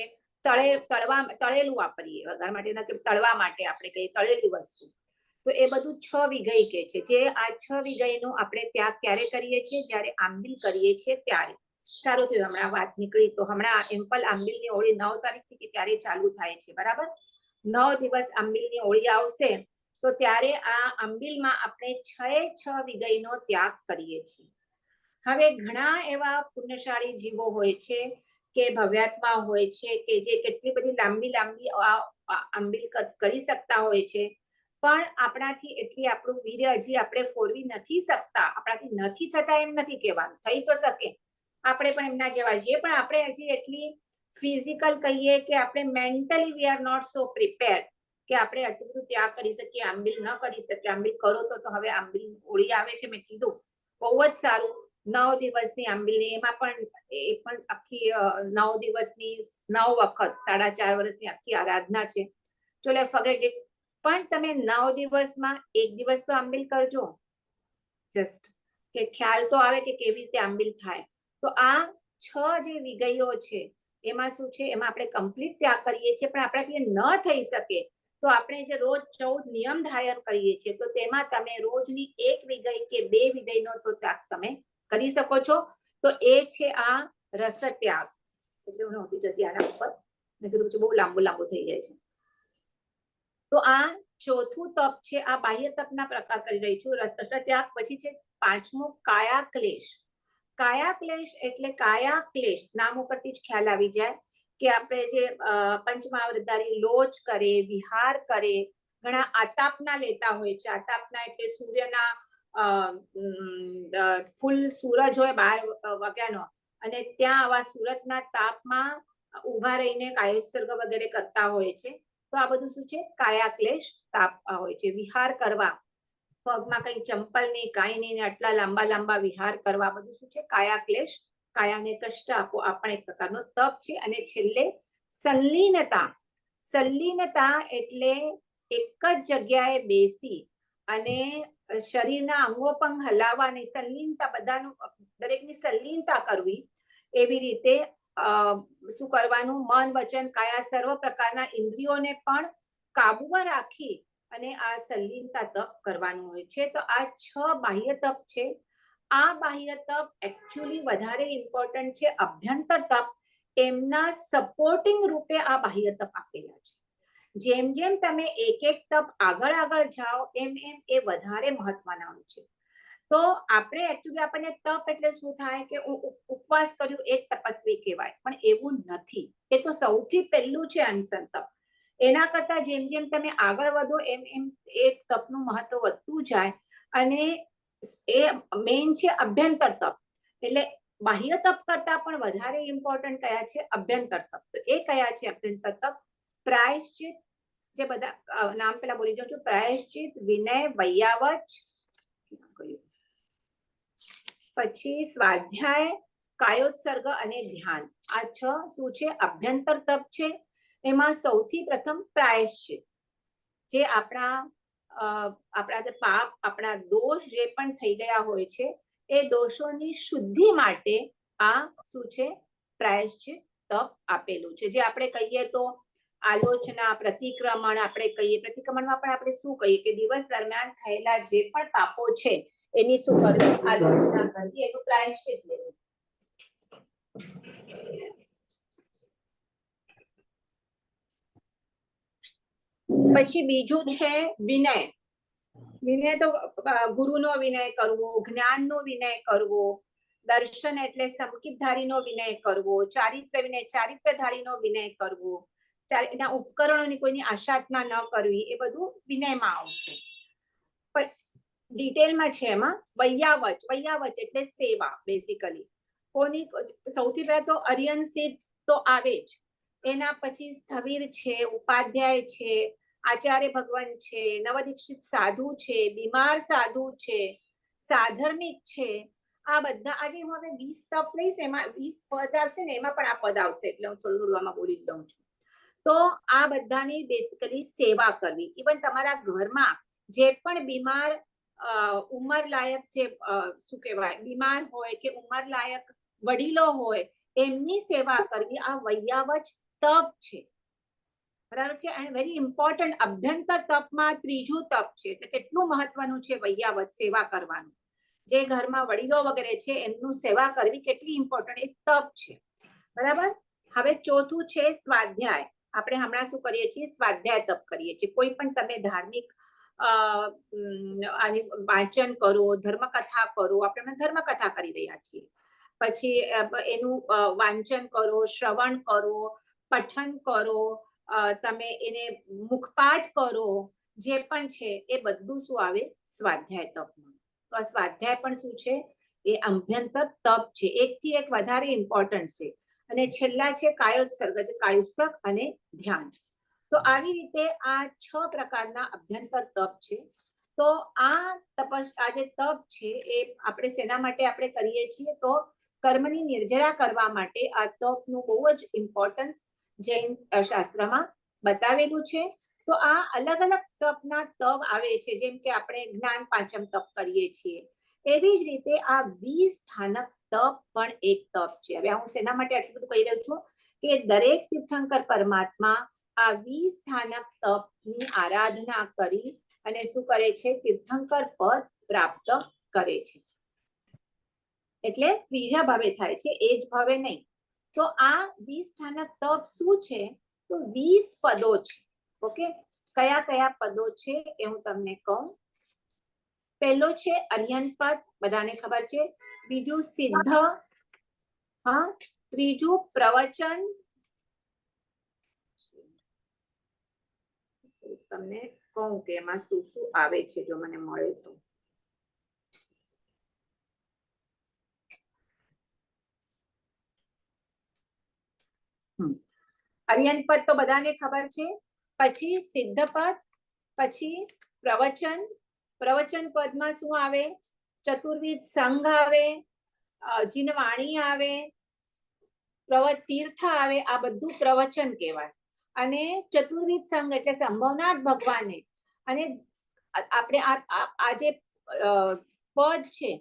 તળેલું વાપરીએ વઘાર માટે, કે તળવા માટે આપણે કહીએ તળેલી વસ્તુ, તો એ બધું 6 વિગય કે છે. જે આ 6 વિગયનું આપણે ત્યાગ ક્યારે કરીએ છીએ? જ્યારે આંબીલ કરીએ છીએ ત્યારે. સારું થયું હમણાં વાત નીકળી. તો હમણાં એમ્પલ આંબીલની હોળી 9 તારીખથી કે ત્યારે ચાલુ થાય છે, બરાબર? 9 દિવસ આંબીલની હોળી આવશે, તો ત્યારે આ આંબીલમાં આપણે 6 વિગયનો ત્યાગ કરીએ છીએ. હવે ઘણા એવા પુણ્યશાળી જીવો હોય છે કે ભવ્યાત્મા હોય છે કે જે કેટલી બધી લાંબી લાંબી આંબીલ કરી શકતા હોય છે, પણ આપણાથી એટલી આપણું વીર્ય હજી આપણે ફોરવી નથી શકતા. આપણાથી નથી થતા એમ નથી કહેવાનું, થઈ તો શકે, આપણે પણ એમના જેવા છીએ, પણ આપણે હજી એટલી ફિઝિકલ કહીએ કે આપણે mentally we are not so prepared કે આપણે આટલું બધું ત્યાગ કરી શકીએ, આંબીલ ન કરી શકીએ. આંબીલ કરો તો હવે આંબીલ હોળી આવે છે, મેં કીધું બહુ જ સારું. 9 દિવસની આંબીલ, એમાં પણ એ પણ આખી 9 દિવસની 9 વખત 4.5 વર્ષની આખી આરાધના છે. ચલો ફોરગેટ ઇટ. પણ તમે 9 દિવસમાં 1 દિવસ તો આંબીલ કરજો, જસ્ટ કે ખ્યાલ તો આવે કે કેવી રીતે આંબીલ થાય. તો આ 6 જે વિગયો છે એમાં શું છે, એમાં આપણે કમ્પ્લીટ ત્યાગ કરીએ છીએ, પણ આપણાથી ન થઈ શકે તો આપણે જે રોજ 14 નિયમ ધારણ કરીએ છીએ, તો તેમાં તમે રોજની 1 વિગય કે 2 વિગયનો તો ત્યાગ તમે કરી શકો છો. તો એ છે આ રસ ત્યાગ. એટલે હું નહોતી જતી આના ઉપર, મેં કીધું બહુ લાંબુ થઈ જાય છે. તો આ ચોથું તપ છે, આ બાહ્ય તપના પ્રકાર કરી રહી છું. રસ ત્યાગ પછી છે 5મું કાયા ક્લેશ. કાયા ક્લેશ એટલે કાયા ક્લેશ નામ ઉપરથી જ ખ્યાલ આવી જાય કે આપણે જે પંચમહાવૃતધારી લોચ કરે, વિહાર કરે, ઘણા આતાપના લેતા હોય છે. આતાપના એટલે સૂર્યના ફૂલ સૂરજ હોય 12 વાગ્યાનો, અને ત્યાં આવા સુરતના તાપમાં ઉભા રહીને કાયોત્સર્ગ વગેરે કરતા હોય છે. તો આ બધું શું છે, કાયા ક્લેશ તાપ હોય છે. વિહાર કરવા, પગમાં કઈ ચંપલ નહીં, કાંઈ નહીં, આટલા લાંબા વિહાર કરવા, બધું શું છે, કાયા ક્લેશ. કાયાને કષ્ટ આપો, આ પણ એક પ્રકારનો તપ છે. અને છેલ્લે સંલીનતા. સંલીનતા એટલે એક જ જગ્યાએ બેસી અને શરીરના અંગો પણ હલાવવાની, સંલીનતા, બધાનું દરેકની સંલીનતા કરવી. એવી રીતે શું કરવાનું, મન વચન કાયા સર્વ પ્રકારના ઇન્દ્રિયોને પણ કાબુમાં રાખી અને આ સંલીનતા તપ કરવાનું હોય છે. તો આ 6 બાહ્ય તપ છે. આ બાહ્ય તપ એકચ્યુઅલી વધારે ઇમ્પોર્ટન્ટ છે. અભ્યંતર તપ એમના સપોર્ટિંગ રૂપે આ બાહ્ય તપ આપેલા છે. જેમ જેમ તમે એક તપ આગળ જાઓ એમ એ વધારે મહત્વના હોય છે. તો આપણે એકચ્યુઅલી આપણને તપ એટલે શું થાય કે ઉપવાસ કર્યું એ તપસ્વી કહેવાય, પણ એવું નથી. એ તો સૌથી પહેલું છે અનશન તપ. એના કરતા જેમ જેમ તમે આગળ વધો એમ એ તપનું મહત્વ વધતું જાય. અને એ મેઇન છે અભ્યંતર તપ. એટલે બાહ્ય તપ કરતા પણ વધારે ઇમ્પોર્ટન્ટ કયા છે, અભ્યંતર તપ. તો એ કયા છે અભ્યંતર તપ? પ્રાયશ્ચિત, જે બધા નામ પેલા બોલી જાઉં છું, પ્રાયશ્ચિત, વિનય, વૈયાવચ, પછી સ્વાધ્યાય, કાયોત્સર્ગ અને ધ્યાન. આ 6 શું છે, અભ્યંતર તપ છે. એમાં સૌથી પ્રથમ પ્રાયશ્ચિત, જે આપણા પાપ, આપણા દોષ જે પણ થઈ ગયા હોય છે એ દોષોની શુદ્ધિ માટે આ શું છે, પ્રાયશ્ચિત તપ આપેલું છે. જે આપણે કહીએ તો આલોચના, પ્રતિક્રમણ, આપણે કહીએ પ્રતિક્રમણમાં પણ આપણે શું કહીએ કે દિવસ દરમિયાન થયેલા જે પણ પાપો છે એની શું કરવી, આલોચના કરવી, એનું પ્રાયશ્ચિત લેવું. પછી બીજું છે વિનય. વિનય તો ગુરુનો વિનય કરવો, જ્ઞાનનો વિનય કરવો, દર્શન એટલે સંકિતધારીનો વિનય કરવો, ચારિત્ર વિનય ચારિત્રધારીનો વિનય કરવો, એના ઉપકરણોની કોઈની આશાતના ન કરવી, એ બધું વિનયમાં આવશે. ડિટેલમાં છે એમાં વૈયાવચ. વૈયાવચ એટલે સેવા બેઝિકલી. કોની સૌથી પહેલા તો અરિયન સિદ્ધ તો આવે જ, એના પછી સ્થવિર છે, ઉપાધ્યાય છે, આચાર્ય ભગવાન છે, નવદીક્ષિત સાધુ છે, બીમાર સાધુ છે, સાધર્મિક છે. આ બધા આજે હું હવે 20 તપ લઈશ, એમાં 20 પદ આવશે ને, એમાં પણ આ પદ આવશે, એટલે હું થોડું આમાં બોલી દઉં છું. તો આ બધાની બેઝિકલી સેવા કરવી. ઇવન તમારા ઘરમાં જે પણ બીમાર ઉંમર લાયક જે શું કહેવાય બીમાર હોય કે ઉંમર લાયક વડીલો હોય એમની સેવા કરવી, આ વૈયાવચ તપ છે. બરાબર છે. એન્ડ વેરી ઇમ્પોર્ટન્ટ અભ્યંતર તપમાં ત્રીજું તપ છે. એટલે કેટલું મહત્વનું છે વૈયાવચ, સેવા કરવાનું. જે ઘરમાં વડીલો વગેરે છે એમનું સેવા કરવી કેટલી ઇમ્પોર્ટન્ટ, એ તપ છે. બરાબર. હવે ચોથું છે સ્વાધ્યાય. આપણે હમણાં શું કરીએ છીએ, સ્વાધ્યાય તપ કરીએ છીએ. કોઈ પણ તમે ધાર્મિક વાંચન કરો, ધર્મકથા કરો. આપણે ધર્મકથા કરી રહ્યા છીએ. પછી એનું વાંચન કરો, શ્રવણ કરો, પઠન કરો, તમે એને મુખપાઠ કરો, જે પણ છે એ બધું શું આવે? સ્વાધ્યાય તપમાં. તો આ સ્વાધ્યાય પણ શું છે? એ અભ્યંતર તપ છે. એકથી એક વધારે ઇમ્પોર્ટન્ટ છે. અને છેલ્લા છે કાયોત્સર્ગ, કાયુત્સક અને ધ્યાન. તો આવી રીતે આ 6 પ્રકારના અભ્યંતર તપ છે. તો આ જે તપ છે એ આપણે શેના માટે આપણે કરીએ છીએ? તો કર્મની નિર્જરા કરવા માટે આ તપનું બહુ જ ઇમ્પોર્ટન્સ જૈન શાસ્ત્રમાં બતાવેલું છે. તો આ અલગ અલગ તપના તપ આવે છે, જેમ કે આપણે જ્ઞાન પાંચમ તપ કરીએ છીએ. એવી જ રીતે આ 20 સ્થાનક તપ પણ એક તપ છે. હવે હું શેના માટે આટલું બધું કહી રહ્યું છું કે દરેક તીર્થંકર પરમાત્મા આ 20 સ્થાનક તપની આરાધના કરી અને શું કરે છે? તીર્થંકર પદ પ્રાપ્ત કરે છે. એટલે ત્રીજા ભાવે થાય છે, એ જ ભાવે નહીં. તો આ 20 સ્થાનક તપ શું છે? તો 20 પદો છે. ઓકે, કયા કયા પદો છે એ હું તમને કહું. પહેલો છે અર્યન પદ, બધાને ખબર છે. બીજું સિદ્ધ, હા. ત્રીજું પ્રવચન. તમને કહું કે એમાં શું શું આવે છે, જો મને મળે તો. અર્યન પદ તો બધાને ખબર છે. પછી સિદ્ધ પદ, પછી પ્રવચન. પ્રવચન પદમાં શું આવે? ચતુર્વિધ સંઘ આવે, જીનવાણી આવે, તીર્થ આવે. આ બધું પ્રવચન કહેવાય. અને ચતુર્વિધ સંઘ એટલે સંભવનાથ ભગવાને અને આપણે આ જે પદ છે,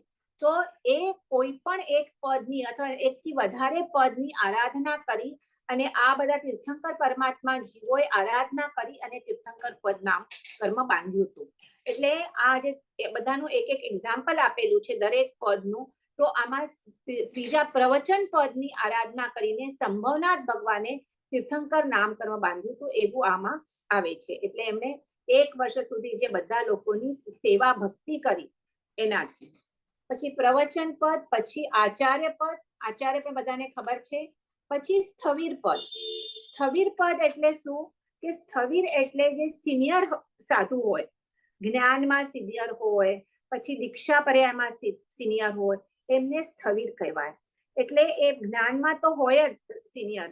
તો એ કોઈ પણ એક પદની અથવા એકથી વધારે પદની આરાધના કરી અને આ બધા તીર્થંકર પરમાત્મા જીવોએ આરાધના કરી અને તીર્થંકર પદ નામ કર્મ બાંધ્યું હતું. એટલે આ જે બધાનું એક એક એક્ઝામ્પલ આપેલું છે દરેક પદનું. તો આમાં ત્રીજા પ્રવચન પદની આરાધના કરીને સંભવનાથ ભગવાને તીર્થંકર નામ કર્મ બાંધ્યું હતું, એવું આમાં આવે છે. એટલે એમણે 1 વર્ષ સુધી જે બધા લોકોની સેવા ભક્તિ કરી એનાથી. પછી પ્રવચન પદ, પછી આચાર્ય પદ. આચાર્ય પણ બધાને ખબર છે. પછી સ્થવિર પદ. સ્થવિર પદ એટલે શું? કે સ્થવિર એટલે જે સિનિયર સાધુ હોય, જ્ઞાનમાં સિનિયર હોય, પછી દીક્ષા પર્યાયમાં સિનિયર હોય, એમને સ્થવિર કહેવાય. એટલે એ જ્ઞાનમાં તો હોય જ સિનિયર,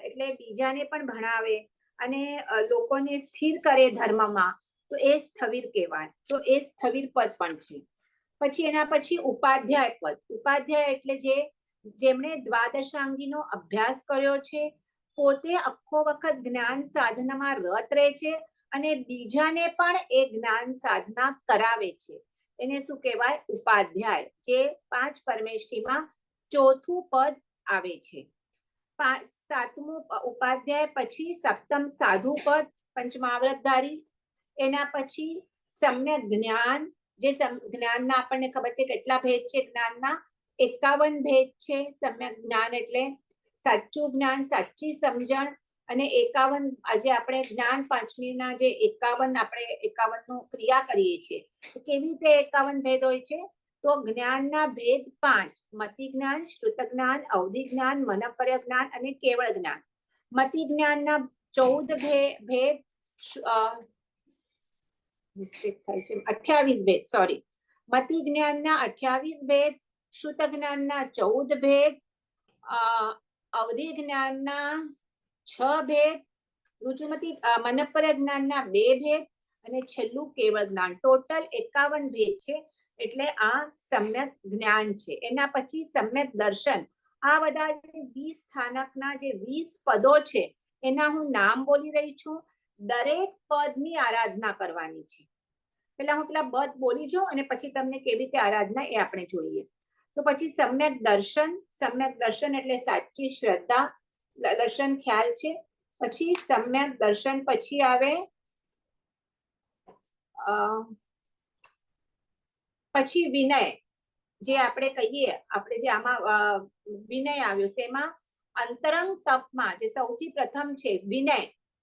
એટલે બીજાને પણ ભણાવે અને લોકોને સ્થિર કરે ધર્મમાં, તો એ સ્થવિર કહેવાય. તો એ સ્થવિર પદ પણ છે. પછી એના પછી ઉપાધ્યાય પદ. ઉપાધ્યાય એટલે જેમણે દ્વાદશાંગીનો અભ્યાસ કર્યો છે, પોતે આખો વખત જ્ઞાન સાધનામાં રત રહે છે અને બીજાને પણ એ જ્ઞાન સાધના કરાવે છે. એને શું કહેવાય? ઉપાધ્યાય. જે 5 પરમેષ્ઠીમાં 4થું પદ આવે છે. 7મું ઉપાધ્યાય. પછી 7મ સાધુ પદ, પંચમાવ્રતધારી. એના પછી સમ્યક જ્ઞાન. જે જ્ઞાનના આપણને ખબર છે કેટલા ભેદ છે જ્ઞાનના? 51 ભેદ છે. સમ્યક જ્ઞાન એટલે સાચું જ્ઞાન, સાચી સમજણ. અને 51 આજે આપણે જ્ઞાન પાંચમીના જે 51 આપણે 51 નું ક્રિયા કરીએ છીએ, કેવી રીતે 51 ભેદ હોય છે? તો જ્ઞાનના ભેદ 5: મતિ જ્ઞાન, શ્રુત જ્ઞાન, અવધિ જ્ઞાન, મનપર્ય જ્ઞાન અને કેવળ જ્ઞાન. મતિ જ્ઞાનના 14 ભેદ, 28 ભેદ, સોરી. મતિ જ્ઞાનના 28 ભેદ, શ્રુત જ્ઞાનના 14 ભેદ, અવધિ જ્ઞાનના 6 ભેદ, રુચુમતી મનપર્ય જ્ઞાનના 2 ભેદ અને છેલ્લું કેવળ જ્ઞાન. ટોટલ 51 ભેદ છે. એટલે આ સમ્યક જ્ઞાન છે. એના પછી સમ્યક દર્શન. આ બધા 20 સ્થાનકના જે 20 પદો છે એના હું નામ બોલી રહી છું. દરેક પદની આરાધના કરવાની છે. પેલા હું પેલા પદ બોલી જાઉં અને પછી તમને કેવી રીતે આરાધના એ આપણે જોઈએ. તો પછી સમ્યક દર્શન. સમ્યક દર્શન એટલે સાચી શ્રદ્ધા, દર્શન ખ્યાલ છે. પછી સમ્યક દર્શન પછી આવે પછી વિનય. જે આપણે કહીએ, આપણે જે આમાં વિનય આવ્યો છે, એમાં અંતરંગ તપમાં જે સૌથી પ્રથમ છે વિનય,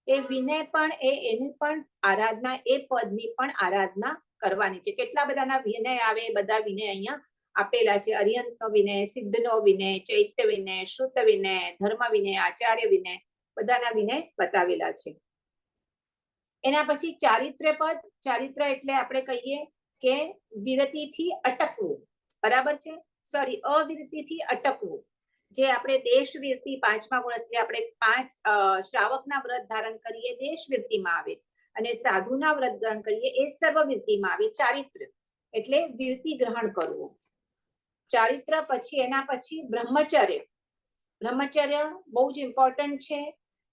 એ વિનય પણ એની પણ આરાધના, એ પદની પણ આરાધના કરવાની છે. કેટલા બધાના વિનય આવે, બધા વિનય અહીંયા આપેલા છે. અર્યંતનો વિનય, સિદ્ધનો વિનય, ચૈત્ય વિનય, શ્રુત વિનય, ધર્મ વિનય, આચાર્ય વિનય, બધાના વિનય બતાવેલા છે. એના પછી ચારિત્ર્ય પદ. ચારિત્ર એટલે આપણે કહીએ કે વિરતિથી અટકવું, બરાબર છે, સોરી, અવિરતિથી અટકવું. જે આપણે દેશ વિરતિ 5મા ગુણ, આપણે 5 શ્રાવકના વ્રત ધારણ કરીએ દેશ વિરતિમાં આવે, અને સાધુના વ્રત ગ્રહણ કરીએ એ સર્વ વિરતિમાં આવે. ચારિત્ર એટલે વિરતિ ગ્રહણ કરવું. ચારિત્ર પછી એના પછી બ્રહ્મચર્ય. બ્રહ્મચર્ય બહુ જ ઇમ્પોર્ટન્ટ છે.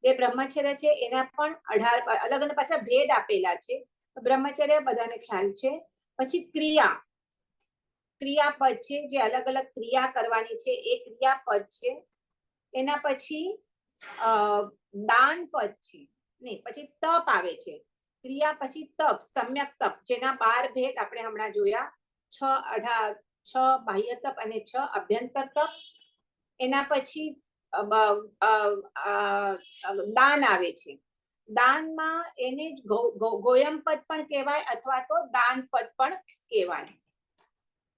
જે બ્રહ્મચર્ય છે એના પણ 18 અલગ અલગ પાછા ભેદ આપેલા છે. બ્રહ્મચર્ય બધાને ખ્યાલ છે. પછી ક્રિયા, ક્રિયાપદ છે, જે અલગ અલગ ક્રિયા કરવાની છે એ ક્રિયાપદ છે. એના પછી દાન પદ છે, નહીં, પછી તપ આવે છે. ક્રિયા પછી તપ, સમ્યક તપ, જેના 12 ભેદ આપણે હમણાં જોયા. 6 બાહ્ય તપ અને 6 અભ્યંતર તપ. એના પછી દાન આવે છે. દાનમાં એને જ ગોયમ પદ પણ કહેવાય અથવા તો દાન પદ પણ કહેવાય.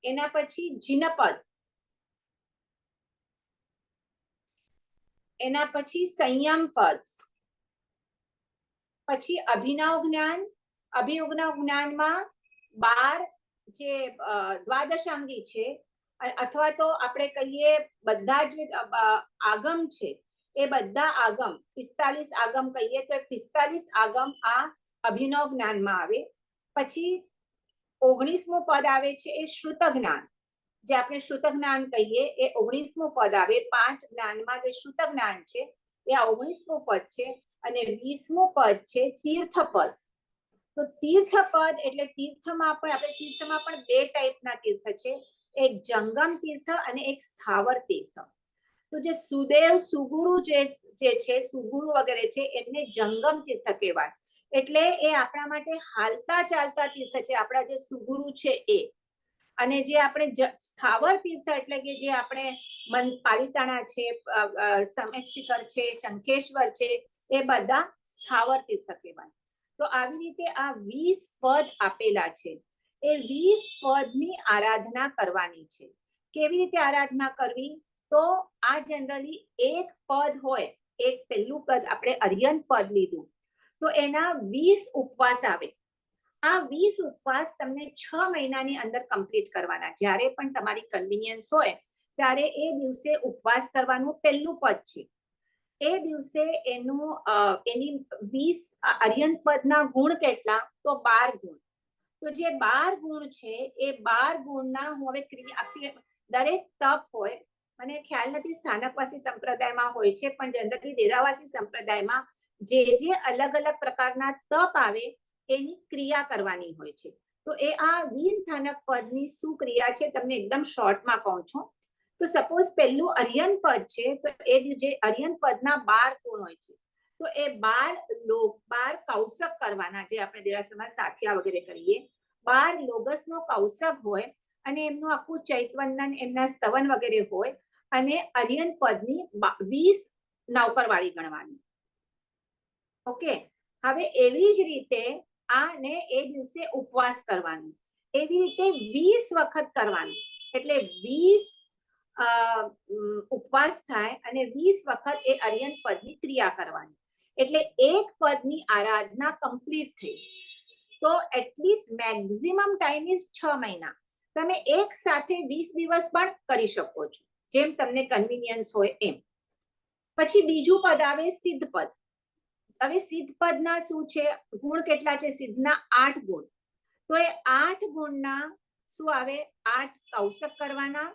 એના પછી જીનપદ. એના પછી સંયમ પદ. પછી અભિનવ જ્ઞાન. અભિનવ જ્ઞાનમાં 12 જે દ્વાદશાંગી છે, અથવા તો આપણે કહીએ બધા જ આગમ છે, એ બધા આગમ 45 આગમ કહીએ તો 45 આગમ આ અભિનવ જ્ઞાનમાં આવે. પછી 19મું પદ આવે છે એ શ્રુત જ્ઞાન. જે આપણે શ્રુત જ્ઞાન કહીએ એ 19મું પદ આવે. 5 જ્ઞાનમાં જે શ્રુત જ્ઞાન છે એ આ 19મું પદ છે. અને 20મું પદ છે તીર્થ પદ. તો તીર્થ પદ એટલે તીર્થમાં પણ બે ટાઈપના તીર્થ છે. એક જંગમ તીર્થ અને એક સ્થાવર તીર્થ. તો જે સુદેવ સુગુરુ જે છે, સુગુરુ વગેરે છે, એમને જંગમ તીર્થ કહેવાય. એટલે એ આપણા માટે હાલતા ચાલતા તીર્થ છે, આપણા જે સુગુરુ છે એ. અને જે આપણે સ્થાવર તીર્થ એટલે કે જે આપણે પાલિતાણા છે, સમેત શિખર છે, શંખેશ્વર છે, એ બધા સ્થાવર તીર્થ કહેવાય. તો આવી રીતે આ 20 પદ આપેલા છે. એ 20 પદની આરાધના કરવાની છે. કેવી રીતે આરાધના કરવી? તો આ જનરલી એક પદ હોય, એક પહેલું પદ આપણે અર્યંત પદ લીધું, તો એના 20 ઉપવાસ આવે. આ 20 ઉપવાસ તમને 6 મહિનાની અંદર કમ્પ્લીટ કરવાના. જ્યારે પણ તમારી કન્વિનિયન્સ હોય ત્યારે એ દિવસે ઉપવાસ કરવાનું. પહેલું પદ છે એ દિવસે એની 20 અર્યંત પદના ગુણ કેટલા? તો 12 ગુણ. તો જે 12 ગુણ છે એ 12 ગુણના હું હવે દરેક તપ હોય, મને ખ્યાલ નથી સ્થાનકવાસી સંપ્રદાયમાં હોય છે, પણ જનરલી દેરાવાસી સંપ્રદાયમાં જે અલગ અલગ પ્રકારના તપ આવે એની ક્રિયા કરવાની હોય છે. તો એ આ 20 સ્થાનક પદની શું ક્રિયા છે તમને એકદમ શોર્ટમાં કહું છું. તો સપોઝ પહેલું અર્યંત પદ છે, તો એ જે અર્યંત પદના 12 ગુણ હોય છે, તો એ 12 કૌશક કરવાના, જે આપણે દેરાસરમાં સાથિયા વગેરે કરીએ. 12 લોગસનો કૌશક હોય અને એમનું આખું ચૈતવંદન, એમના સ્તવન વગેરે હોય. અને અર્યંત પદની 20 નવકરવાળી ગણવાની. ઓકે, હવે એવી જ રીતે આને એ દિવસે ઉપવાસ કરવાનું. એવી રીતે 20 વખત કરવાનું. એટલે 20 ઉપવાસ થાય અને 20 વખત એ અર્યંત પદની ક્રિયા કરવાની. એટલે એક પદની આરાધના કમ્પ્લીટ થઈ. તો એટલીસ્ટ મેક્સિમમ ટાઈમ ઇઝ 6 મહિના. તમે એક સાથે 20 દિવસ પણ કરી શકો છો, જેમ તમને કન્વિનિયન્સ હોય એમ. પછી બીજું પદ આવે સિદ્ધ પદ. હવે સિદ્ધ પદના શું છે, ગુણ કેટલા છે? સિદ્ધના 8 ગુણ. તો એ 8 ગુણના શું આવે? 8 કૌશક કરવાના,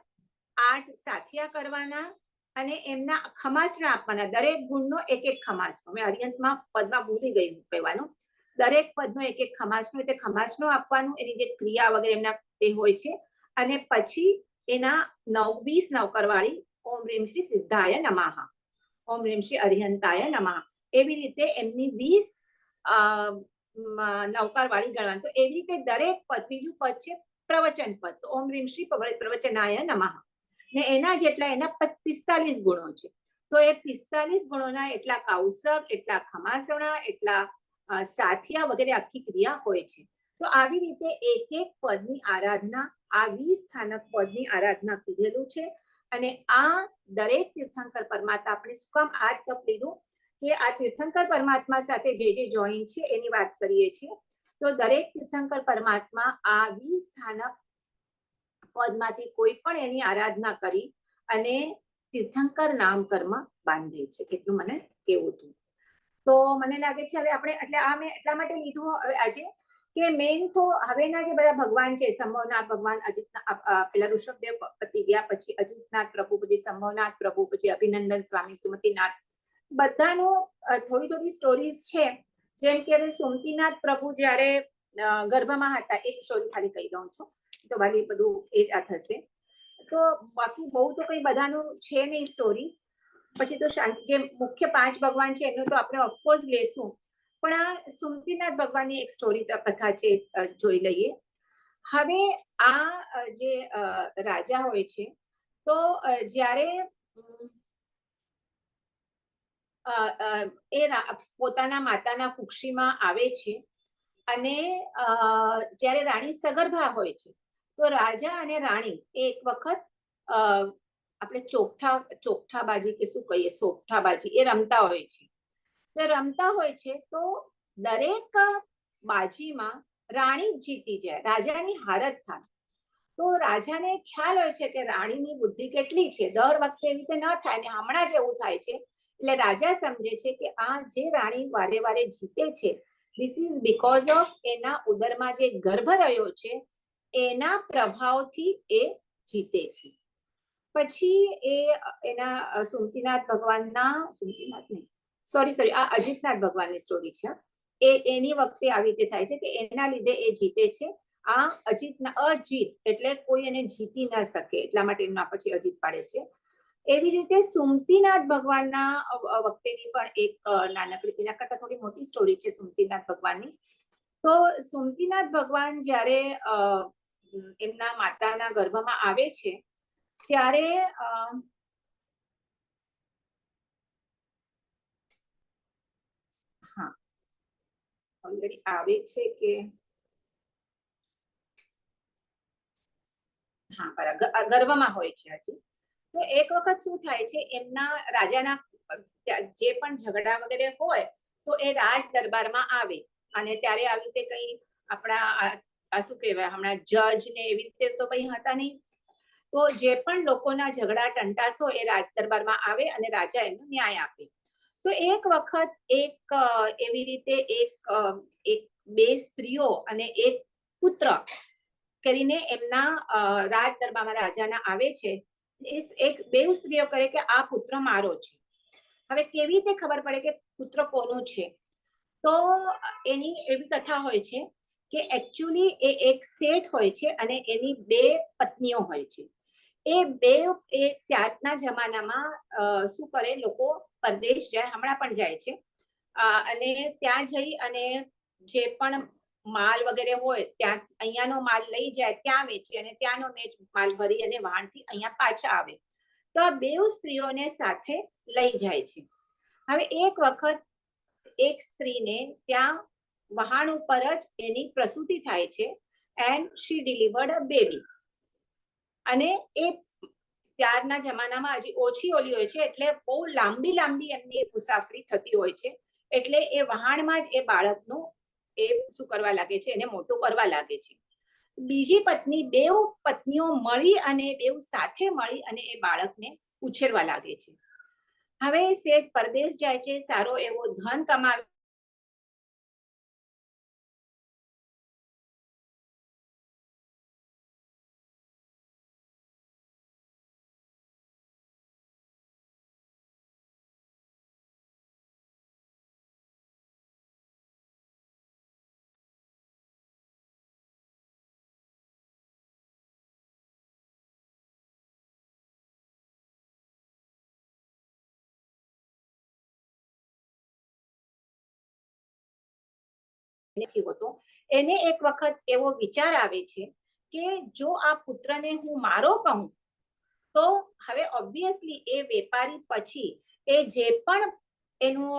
8 સાથિયા કરવાના, અને એમના ખમાસણા આપવાના. દરેક ગુણનો એક એક ખમાસણો. મેં અર્યંતમાં પદમાં ભૂલી ગઈ કહેવાનું. દરેક પદનો એક એક ખમાસણો, એટલે ખમાસણો આપવાનું. એની જે ક્રિયા વગેરે એમના એ હોય છે. અને પછી એના 20 નવકરવાળી ઓમ રીમ શ્રી સિદ્ધાય નમઃ, ઓમ રીમ શ્રી અર્યંતાય નમઃ, એવી રીતે એમની 20 નવકારવાળી ગણવાની. તો એવી રીતે દરેક પદ. બીજું પદ છે પ્રવચન પદ. તો ઓમ રીમ શ્રી પ્રવચનાય નમઃ. ને એના જેટલા એના 45 ગુણો છે. તો એ 45 ગુણોના એટલા કૌશક, એટલા ખમાસણા, એટલા સાથિયા વગેરે આખી ક્રિયા હોય છે. તો આવી રીતે એક એક પદની આરાધના આ 20 સ્થાનક પદની આરાધના કીધેલું છે. અને આ દરેક તીર્થંકર પરમાત્મા આપણે શું કામ આ તપ લીધું કે આ તીર્થંકર પરમાત્મા સાથે જે જોઈન છે એની વાત કરીએ છીએ. તો દરેક તીર્થંકર પરમાત્મા આ 20 સ્થાનક પદમાંથી કોઈ પણ એની આરાધના કરી અને તીર્થંકર નામ કર્મ બાંધે છે. એટલું મને કેવું હતું. તો મને લાગે છે હવે આપણે એટલે આ મેં એટલા માટે લીધું હવે આજે કે મેઇન તો હવેના જે બધા ભગવાન છે, સંભવનાથ ભગવાન, અજીતનાથ, પેલા ઋષભદેવ પતિ ગયા પછી અજીતનાથ પ્રભુ, પછી સંભવનાથ પ્રભુ, પછી અભિનંદન સ્વામી, સુમતીનાથ, બધાનું થોડી સ્ટોરીઝ છે. જેમ કે હવે સુમતીનાથ પ્રભુ જ્યારે ગર્ભમાં હતા, એક સ્ટોરી ખાલી કહી દઉં છું તો વાલી બધું એ આ થશે. તો બાકી બહુ તો કઈ બધાનું છે નહીં સ્ટોરીઝ. પછી તો જે મુખ્ય 5 ભગવાન છે એનું તો આપણે ઓફકોર્સ લેશું, પણ આ સુમતીનાથ ભગવાનની એક સ્ટોરી કથા છે, જોઈ લઈએ. હવે આ જે રાજા હોય છે તો જ્યારે એ પોતાના માતાના કુક્ષીમાં આવે છે અને જ્યારે રાણી સગર્ભા હોય છે તો રાજા અને રાણી એક વખત આપણે ચોકઠાબાજી કે શું કહીએ, સોગઠાબાજી એ રમતા હોય છે. તો રમતા હોય છે તો દરેક બાજીમાં રાણી જ જીતી જાય, રાજાની હારત થાય. તો રાજાને ખ્યાલ હોય છે કે રાણીની બુદ્ધિ કેટલી છે, દર વખતે એવી રીતે ન થાય ને હમણાં જ એવું થાય છે. એટલે રાજા સમજે છે કે આ જે રાણી વારે વારે જીતે છે, ધીસ ઇઝ બીકોઝ ઓફ એના ઉદરમાં જે ગર્ભ રહ્યો છે એના પ્રભાવથી એ જીતે છે. પછી એ એના સુમતીનાથ ભગવાનના સોરી આ અજીતનાથ ભગવાનની સ્ટોરી છે. એની વખતે આવી રીતે થાય છે કે એના લીધે એ જીતે છે. આ અજીત એટલે કોઈ એને જીતી ન શકે, એટલા માટે એના પછી અજીત પાડે છે. એવી રીતે સુમતીનાથ ભગવાનના વખતેની પણ એક નાનકડી, એના કરતા થોડી મોટી સ્ટોરી છે સુમતીનાથ ભગવાનની. તો સુમતીનાથ ભગવાન જ્યારે એમના માતાના ગર્ભમાં આવે છે ત્યારે ઓલરેડી આવે છે કે ગર્ભમાં હોય છે હજી. તો એક વખત શું થાય છે, એમના રાજાના જે પણ ઝઘડા વગેરે હોય તો એ રાજ દરબારમાં આવે અને ત્યારે આવી રીતે કઈ આપણા શું કહેવાય હમણાં જજ ને એવી રીતે તો કઈ હતા નહીં. તો જે પણ લોકોના ઝઘડા ટંટાસ હોય એ રાજ દરબારમાં આવે અને રાજા એનો ન્યાય આપે. તો એક વખત એવી રીતે બે સ્ત્રીઓ અને એક પુત્ર કરીને એમના રાજ દરબારમાં રાજાના આવે છે. બે સ્ત્રીઓ કહે કે આ પુત્ર મારો છે. હવે કેવી રીતે ખબર પડે કે પુત્ર કોનું છે? તો એની એવી કથા હોય છે કે એકચ્યુઅલી એ એક શેઠ હોય છે અને એની 2 પત્નીઓ હોય છે. એ ત્યારના જમાનામાં શું કરે, લોકો પરદેશ જાય, હમણાં પણ જાય છે, અને ત્યાં જઈ અને જે પણ માલ વગેરે હોય ત્યાં અહીંયાનો માલ લઈ જાય, ત્યાં વેચે અને ત્યાંનો માલ ભરી અને વહાણથી અહીંયા પાછા આવે. તો આ 2 સ્ત્રીઓને સાથે લઈ જાય છે. હવે એક વખત એક સ્ત્રીને ત્યાં વહાણ ઉપર જ એની પ્રસૂતિ થાય છે and she delivered a baby. અને એ ત્યારના જમાનામાં હજી ઓછી ઓલી હોય છે એટલે બહુ લાંબી એમની મુસાફરી થતી હોય છે. એટલે એ વહાણમાં જ એ બાળકનું એ શું કરવા લાગે છે, એને મોટું કરવા લાગે છે. બીજી પત્ની, 2 પત્નીઓ મળી અને 2 સાથે મળી અને એ બાળકને ઉછેરવા લાગે છે. હવે શેઠ પરદેશ જાય છે, સારો એવો ધન કમાવે નથી હોતો. એને એક વખત એવો વિચાર આવે છે કે જો આ પુત્રને હું મારો કહું તો હવે ઓબ્વિયસલી એ વેપારી પછી એ જે પણ એનું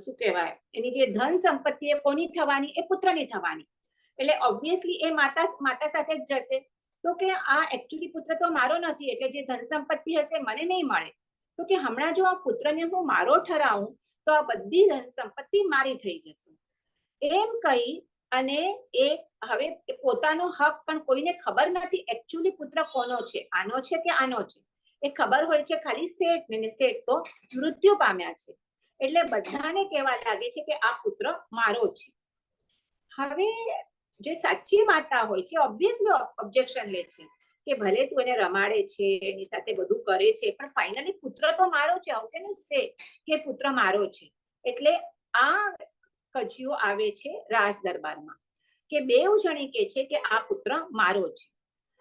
શું કહેવાય, એની જે ધન સંપત્તિ એ કોની થવાની, એ પુત્રની થવાની. એટલે ઓબ્વિયસલી એ માતા સાથે જ જશે. તો કે આ એકચ્યુઅલી પુત્ર તો મારો નથી, એટલે જે ધન સંપત્તિ હશે મને નહીં મળે. તો કે હમણાં જો આ પુત્રને હું મારો ઠરાવું તો આ બધી ધન સંપત્તિ મારી થઈ જશે. એમ કહી અને એ હવે પોતાનો હક પણ કોઈને ખબર નથી એકચ્યુઅલી પુત્ર કોનો છે, આનો છે કે આનો છે. એ ખબર હોય છે ખાલી શેઠને, ને શેઠ તો મૃત્યુ પામ્યા છે. એટલે બધાને કહેવા લાગે છે કે આ પુત્ર મારો છે. હવે જે સાચી માતા હોય છે ઓબ્વિયસલી ઓબ્જેક્શન લે છે કે ભલે તું એને રમાડે છે, એની સાથે બધું કરે છે, પણ ફાઇનલી પુત્ર તો મારો છે. હાઉ કેન યુ સે કે પુત્ર મારો છે? એટલે આ કજિયો આવે છે રાજ દરબારમાં કે બેઉ જણી કે છે કે આ પુત્ર મારો છે.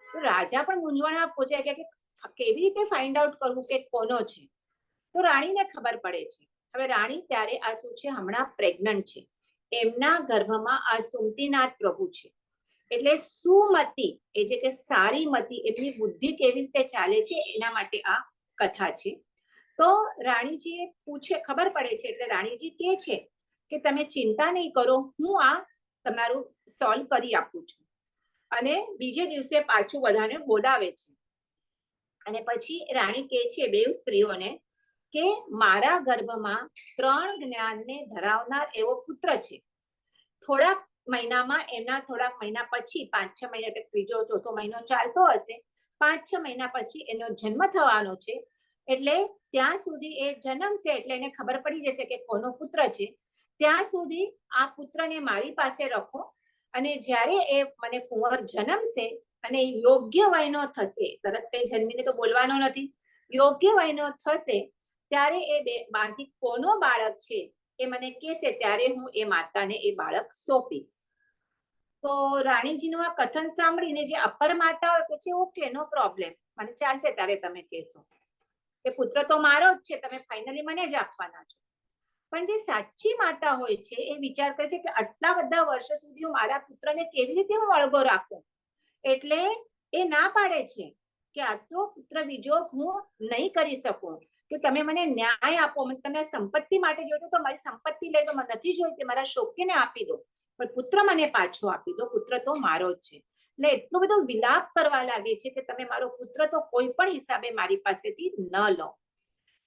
તો રાજા પણ મૂંઝવણમાં પહોંચ્યા કે કેવી રીતે ફાઇન્ડ આઉટ કરવું કે કોનો છે. તો રાણીને ખબર પડે છે. હવે રાણી ત્યારે આ શું છે, હમણાં પ્રેગ્નન્ટ છે. એમના ગર્ભમાં આ સુમતીનાથ પ્રભુ છે. એટલે સુમતી એટલે કે સારી મતી, એમની બુદ્ધિ કેવી રીતે ચાલે છે એના માટે આ કથા છે. તો રાણીજીએ પૂછે, ખબર પડે છે એટલે રાણીજી કહે છે કે તમે ચિંતા નહીં કરો, હું આ તમારું સોલ્વ કરી આપું છું. અને બીજે દિવસે પાછું બધાને બોલાવે છે. અને પછી રાણી કહે છે બે સ્ત્રીઓને કે મારા ગર્ભમાં 3 જ્ઞાનને ધરાવનાર એવો પુત્ર છે. થોડાક મહિનામાં, એના થોડાક મહિના પછી, 5-6 મહિના એટલે ત્રીજો ચોથો મહિનો ચાલતો હશે, 5-6 મહિના પછી એનો જન્મ થવાનો છે. એટલે ત્યાં સુધી એ જન્મશે એટલે એને ખબર પડી જશે કે કોનો પુત્ર છે. ત્યાં સુધી આ પુત્રને મારી પાસે રાખો, અને જ્યારે એ મને કુંવર જન્મશે અને યોગ્ય વયનો થશે, તરત કઈ જન્મીને તો બોલવાનો નથી, યોગ્ય વયનો થશે ત્યારે એ બાથી કોનો બાળક છે એ મને કહેશે, ત્યારે હું એ માતાને એ બાળક સોંપીશ. તો રાણીજીનું આ કથન સાંભળીને જે અપર માતા હોય પછી ઓકે નો પ્રોબ્લેમ, મને ચાલશે, ત્યારે તમે કહેશો કે પુત્ર તો મારો જ છે, તમે ફાઇનલી મને જ આપવાના છો. પણ જે સાચી માતા હોય છે એ વિચાર કરે છે કે આટલા બધા વર્ષો સુધી હું મારા પુત્રને કેવી રીતે હું અળગો રાખું. એટલે એ ના પાડે છે કે આટલો પુત્ર બીજો હું નહીં કરી શકું, કે તમે મને ન્યાય આપો. તમે સંપત્તિ માટે જોઈતો તો મારી સંપત્તિ લઈ લો, મને નથી જોઈતી, મારા શોકીને આપી દો, પણ પુત્ર મને પાછો આપી દો, પુત્ર તો મારો જ છે. એટલે એટલો બધો વિલાપ કરવા લાગે છે કે તમે મારો પુત્ર તો કોઈ પણ હિસાબે મારી પાસેથી ન લો.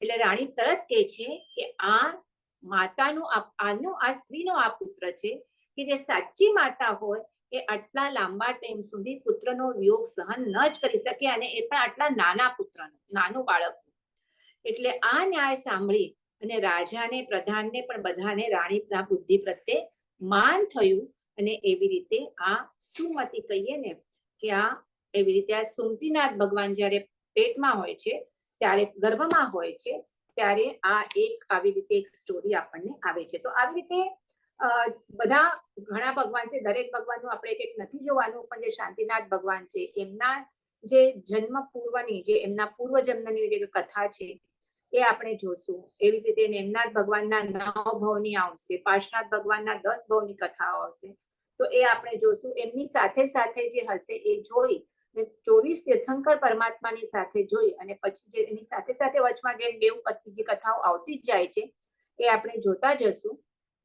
એટલે રાણી તરત કહે છે કે આ માતાનું આ સ્ત્રીનો આ પુત્ર છે, કે જે સાચી માતા હોય એ આટલા લાંબા ટાઈમ સુધી પુત્રનો વિયોગ સહન ન જ કરી શકે, અને એ પણ આટલા નાના પુત્રનો, નાનું બાળક. એટલે આ ન્યાય સાંભળી અને રાજાને, પ્રધાનને પણ બધાને રાણીના બુદ્ધિ પ્રત્યે માન થયું. અને એવી રીતે આ સુમતી કહીએ ને કે આ એવી રીતે આ સુમતીનાથ ભગવાન જ્યારે પેટમાં હોય છે, ત્યારે ગર્ભમાં હોય છે, ત્યારે આ એક આવી રીતે એક સ્ટોરી આપણને આવે છે. તો આવી રીતે બધા ઘણા ભગવાન છે, દરેક ભગવાનનું આપણે કંઈક નથી જોવાનું, પણ જે શાંતિનાથ ભગવાન છે એમના જે જન્મ પૂર્વની, જે એમના પૂર્વ જન્મની જે કથા છે એ આપણે જોશું. એવી રીતે નેમનાથ ભગવાનના 9 ભવની આવશે, પાર્શનાથ ભગવાનના 10 ભવની કથાઓ આવશે, તો એ આપણે જોશું. એમની સાથે સાથે જે હશે એ જોઈ 24 તીર્થંકર પરમાત્માની સાથે જોઈ, અને પછી જે એની સાથે સાથે વચમાં જે બેઉ જે કથાઓ આવતી જ જાય છે એ આપણે જોતા જશું.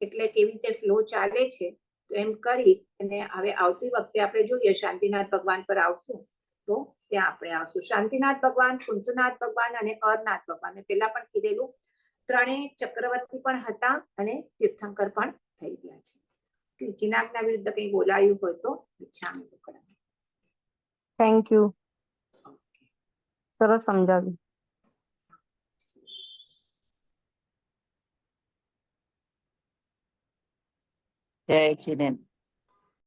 એટલે કેવી રીતે ફ્લો ચાલે છે તો એમ કરી અને હવે આવતી વખતે આપણે જોઈએ શાંતિનાથ ભગવાન પર આવશું, તો ત્યાં આપણે આવશું. શાંતિનાથ ભગવાન, કુંતનાથ ભગવાન અને અરનાથ ભગવાન, મેં પહેલા પણ કીધેલું, ત્રણેય ચક્રવર્તી પણ હતા અને તીર્થંકર પણ થઈ ગયા છે. ચિનાકના વિરુદ્ધ કંઈ બોલાયું હોય તો ઈચ્છામી કરાય. થેન્ક યુ, સરસ સમજાવ્યું. જય શ્રી